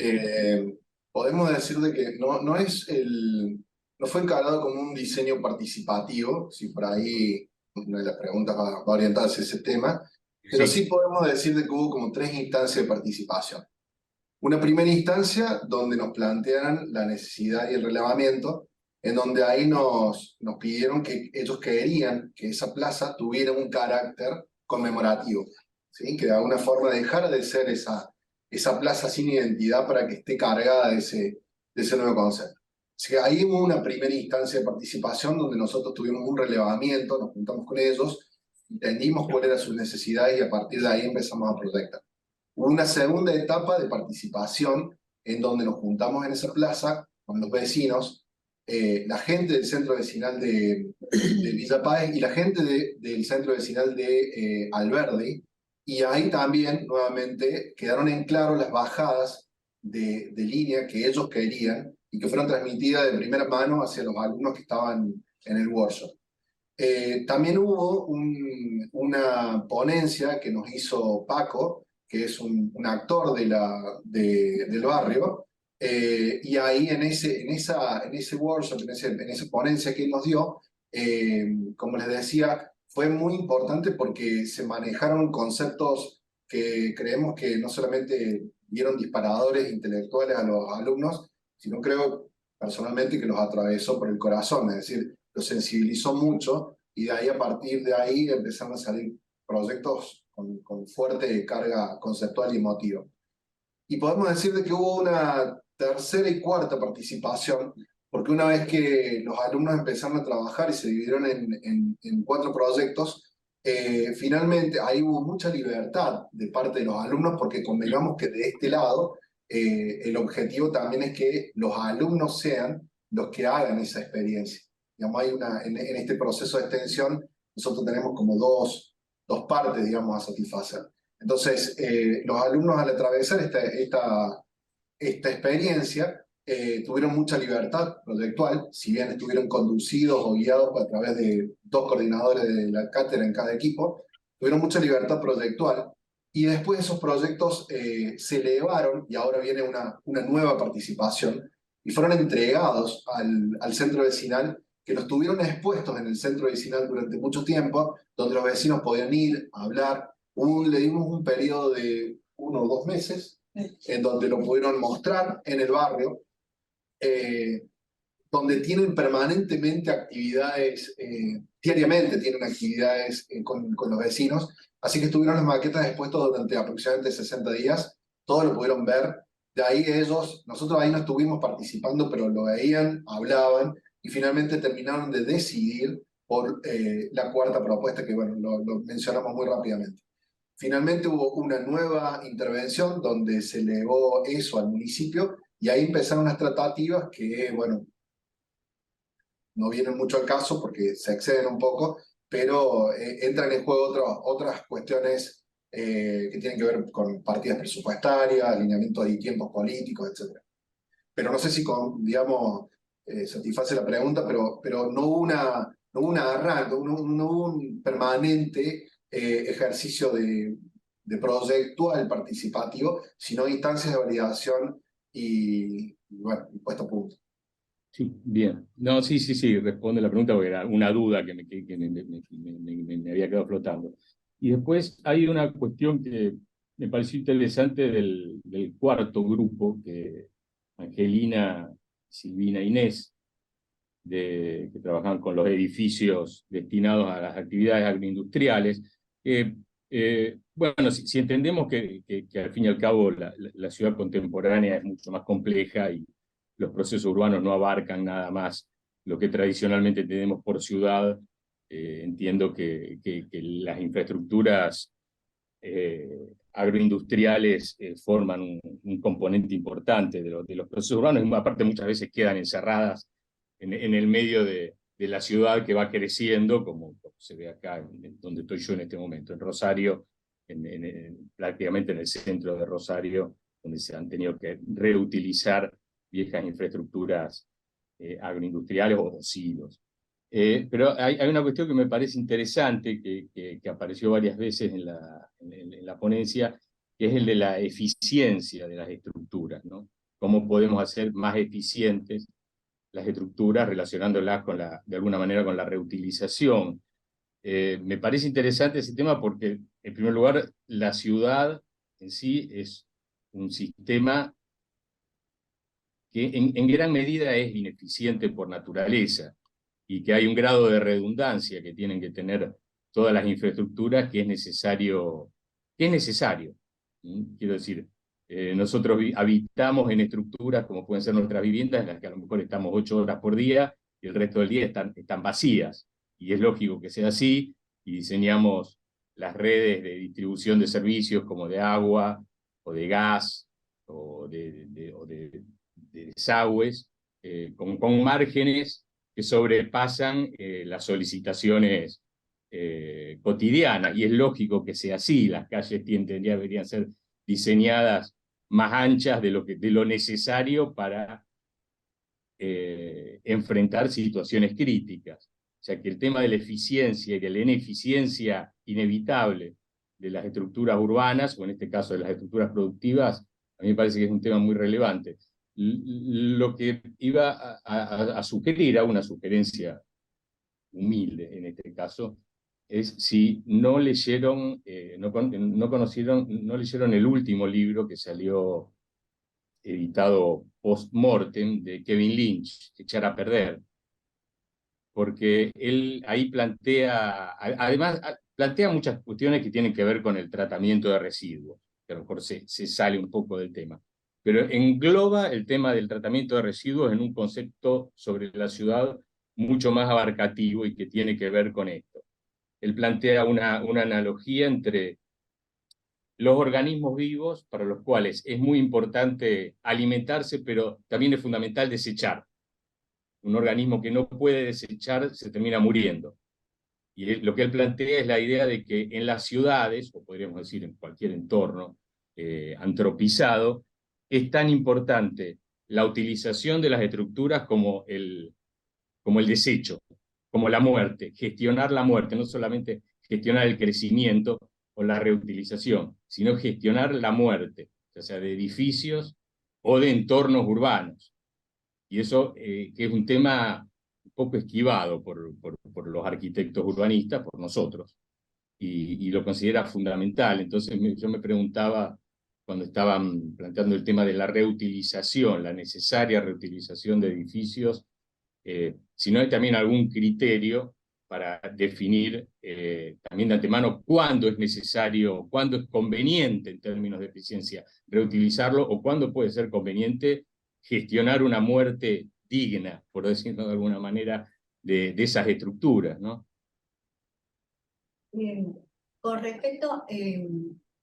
Podemos decir de que no fue encarado como un diseño participativo, si por ahí una de las preguntas va a orientar hacia ese tema, pero sí podemos decir de que hubo como 3 instancias de participación. Una primera instancia donde nos plantean la necesidad y el relevamiento en donde ahí nos pidieron que ellos querían que esa plaza tuviera un carácter conmemorativo, ¿sí? Que de alguna forma dejara de ser esa plaza sin identidad para que esté cargada de ese nuevo concepto. Así que ahí hubo una primera instancia de participación donde nosotros tuvimos un relevamiento, nos juntamos con ellos, entendimos cuáles eran sus necesidades y a partir de ahí empezamos a proyectar. Hubo una segunda etapa de participación en donde nos juntamos en esa plaza con los vecinos, la gente del centro vecinal de Villa Páez y la gente del centro vecinal de Alberdi, y ahí también nuevamente quedaron en claro las bajadas de línea que ellos querían y que fueron transmitidas de primera mano hacia los alumnos que estaban en el workshop. También hubo una ponencia que nos hizo Paco, que es un actor del barrio, y ahí en ese workshop, en esa ponencia que él nos dio, como les decía, fue muy importante porque se manejaron conceptos que creemos que no solamente dieron disparadores intelectuales a los alumnos, sino creo personalmente que los atravesó por el corazón, es decir, los sensibilizó mucho y de ahí, a partir de ahí empezaron a salir proyectos con fuerte carga conceptual y emotiva. Y podemos decir de que hubo una tercera y cuarta participación, porque una vez que los alumnos empezaron a trabajar y se dividieron en 4 proyectos, finalmente ahí hubo mucha libertad de parte de los alumnos, porque convengamos que de este lado el objetivo también es que los alumnos sean los que hagan esa experiencia. Digamos, hay en este proceso de extensión nosotros tenemos como dos partes, digamos, a satisfacer. Entonces, los alumnos al atravesar esta experiencia tuvieron mucha libertad proyectual, si bien estuvieron conducidos o guiados a través de 2 coordinadores de la cátedra en cada equipo, tuvieron mucha libertad proyectual, y después esos proyectos se elevaron y ahora viene una nueva participación y fueron entregados al centro vecinal, que los tuvieron expuestos en el centro vecinal durante mucho tiempo, donde los vecinos podían ir a hablar. Le dimos un periodo de 1 o 2 meses, en donde lo pudieron mostrar en el barrio, donde tienen permanentemente actividades, diariamente tienen actividades con los vecinos, así que estuvieron las maquetas expuestas durante aproximadamente 60 días, todo lo pudieron ver, de ahí nosotros ahí no estuvimos participando, pero lo veían, hablaban, y finalmente terminaron de decidir por la cuarta propuesta, que bueno, lo mencionamos muy rápidamente. Finalmente hubo una nueva intervención donde se elevó eso al municipio, y ahí empezaron las tratativas que, bueno, no vienen mucho al caso porque se exceden un poco, pero entran en juego otras cuestiones que tienen que ver con partidas presupuestarias, alineamientos y tiempos políticos, etc. Pero no sé si, digamos, satisface la pregunta, pero no hubo un arranque, no hubo un permanente ejercicio de proyectual participativo, sino instancias de validación y bueno, puesto a punto. Sí, bien. No, sí, responde la pregunta porque era una duda que me había quedado flotando. Y después hay una cuestión que me pareció interesante del cuarto grupo, que Angelina, Silvina, Inés, que trabajan con los edificios destinados a las actividades agroindustriales. Bueno, si entendemos que al fin y al cabo la ciudad contemporánea es mucho más compleja y los procesos urbanos no abarcan nada más lo que tradicionalmente tenemos por ciudad, entiendo que las infraestructuras agroindustriales forman un componente importante de los procesos urbanos, y aparte muchas veces quedan encerradas en el medio de la ciudad que va creciendo, como se ve acá donde estoy yo en este momento, en Rosario, prácticamente en el centro de Rosario, donde se han tenido que reutilizar viejas infraestructuras agroindustriales o silos. Pero hay una cuestión que me parece interesante, que apareció varias veces en la ponencia, que es el de la eficiencia de las estructuras, ¿no? Cómo podemos hacer más eficientes las estructuras relacionándolas de alguna manera con la reutilización. Me parece interesante ese tema porque, en primer lugar, la ciudad en sí es un sistema que en gran medida es ineficiente por naturaleza y que hay un grado de redundancia que tienen que tener todas las infraestructuras que es necesario. Quiero decir, nosotros habitamos en estructuras como pueden ser nuestras viviendas, en las que a lo mejor estamos 8 horas por día y el resto del día están vacías. Y es lógico que sea así, y diseñamos las redes de distribución de servicios como de agua, o de gas, o de desagües, con márgenes que sobrepasan las solicitaciones cotidianas. Y es lógico que sea así, las calles deberían ser diseñadas más anchas de lo necesario para enfrentar situaciones críticas. O sea que el tema de la eficiencia y de la ineficiencia inevitable de las estructuras urbanas, o en este caso de las estructuras productivas, a mí me parece que es un tema muy relevante. Lo que iba a sugerir, a una sugerencia humilde en este caso, es si no leyeron, no leyeron el último libro que salió editado post-mortem de Kevin Lynch, Echar a Perder, porque él ahí además plantea muchas cuestiones que tienen que ver con el tratamiento de residuos, que a lo mejor se sale un poco del tema, pero engloba el tema del tratamiento de residuos en un concepto sobre la ciudad mucho más abarcativo y que tiene que ver con esto. Él plantea una analogía entre los organismos vivos, para los cuales es muy importante alimentarse, pero también es fundamental desechar. Un organismo que no puede desechar se termina muriendo. Y lo que él plantea es la idea de que en las ciudades, o podríamos decir en cualquier entorno antropizado, es tan importante la utilización de las estructuras como el desecho, como la muerte, gestionar la muerte, no solamente gestionar el crecimiento o la reutilización, sino gestionar la muerte, ya sea de edificios o de entornos urbanos. Y eso que es un tema un poco esquivado por los arquitectos urbanistas, por nosotros, y lo considera fundamental. Entonces yo me preguntaba, cuando estaban planteando el tema de la reutilización, la necesaria reutilización de edificios, si no hay también algún criterio para definir también de antemano cuándo es necesario, cuándo es conveniente en términos de eficiencia reutilizarlo, o cuándo puede ser conveniente gestionar una muerte digna, por decirlo de alguna manera, de esas estructuras, ¿no? Con respecto,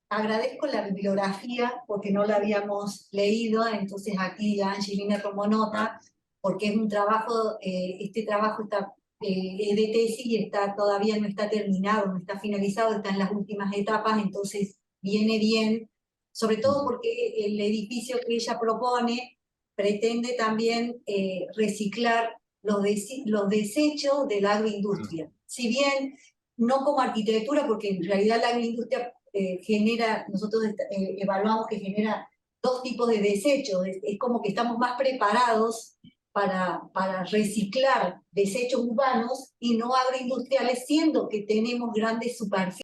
agradezco la bibliografía porque no la habíamos leído, entonces aquí Angelina tomó nota, porque es un trabajo, este trabajo está de tesis y todavía no está terminado, no está finalizado, está en las últimas etapas, entonces viene bien, sobre todo porque el edificio que ella propone pretende también reciclar los desechos de la agroindustria. Si bien no como arquitectura, porque en realidad la agroindustria genera, nosotros evaluamos que genera dos tipos de desechos, es como que estamos más preparados para reciclar desechos urbanos y no agroindustriales, siendo que tenemos grandes superficies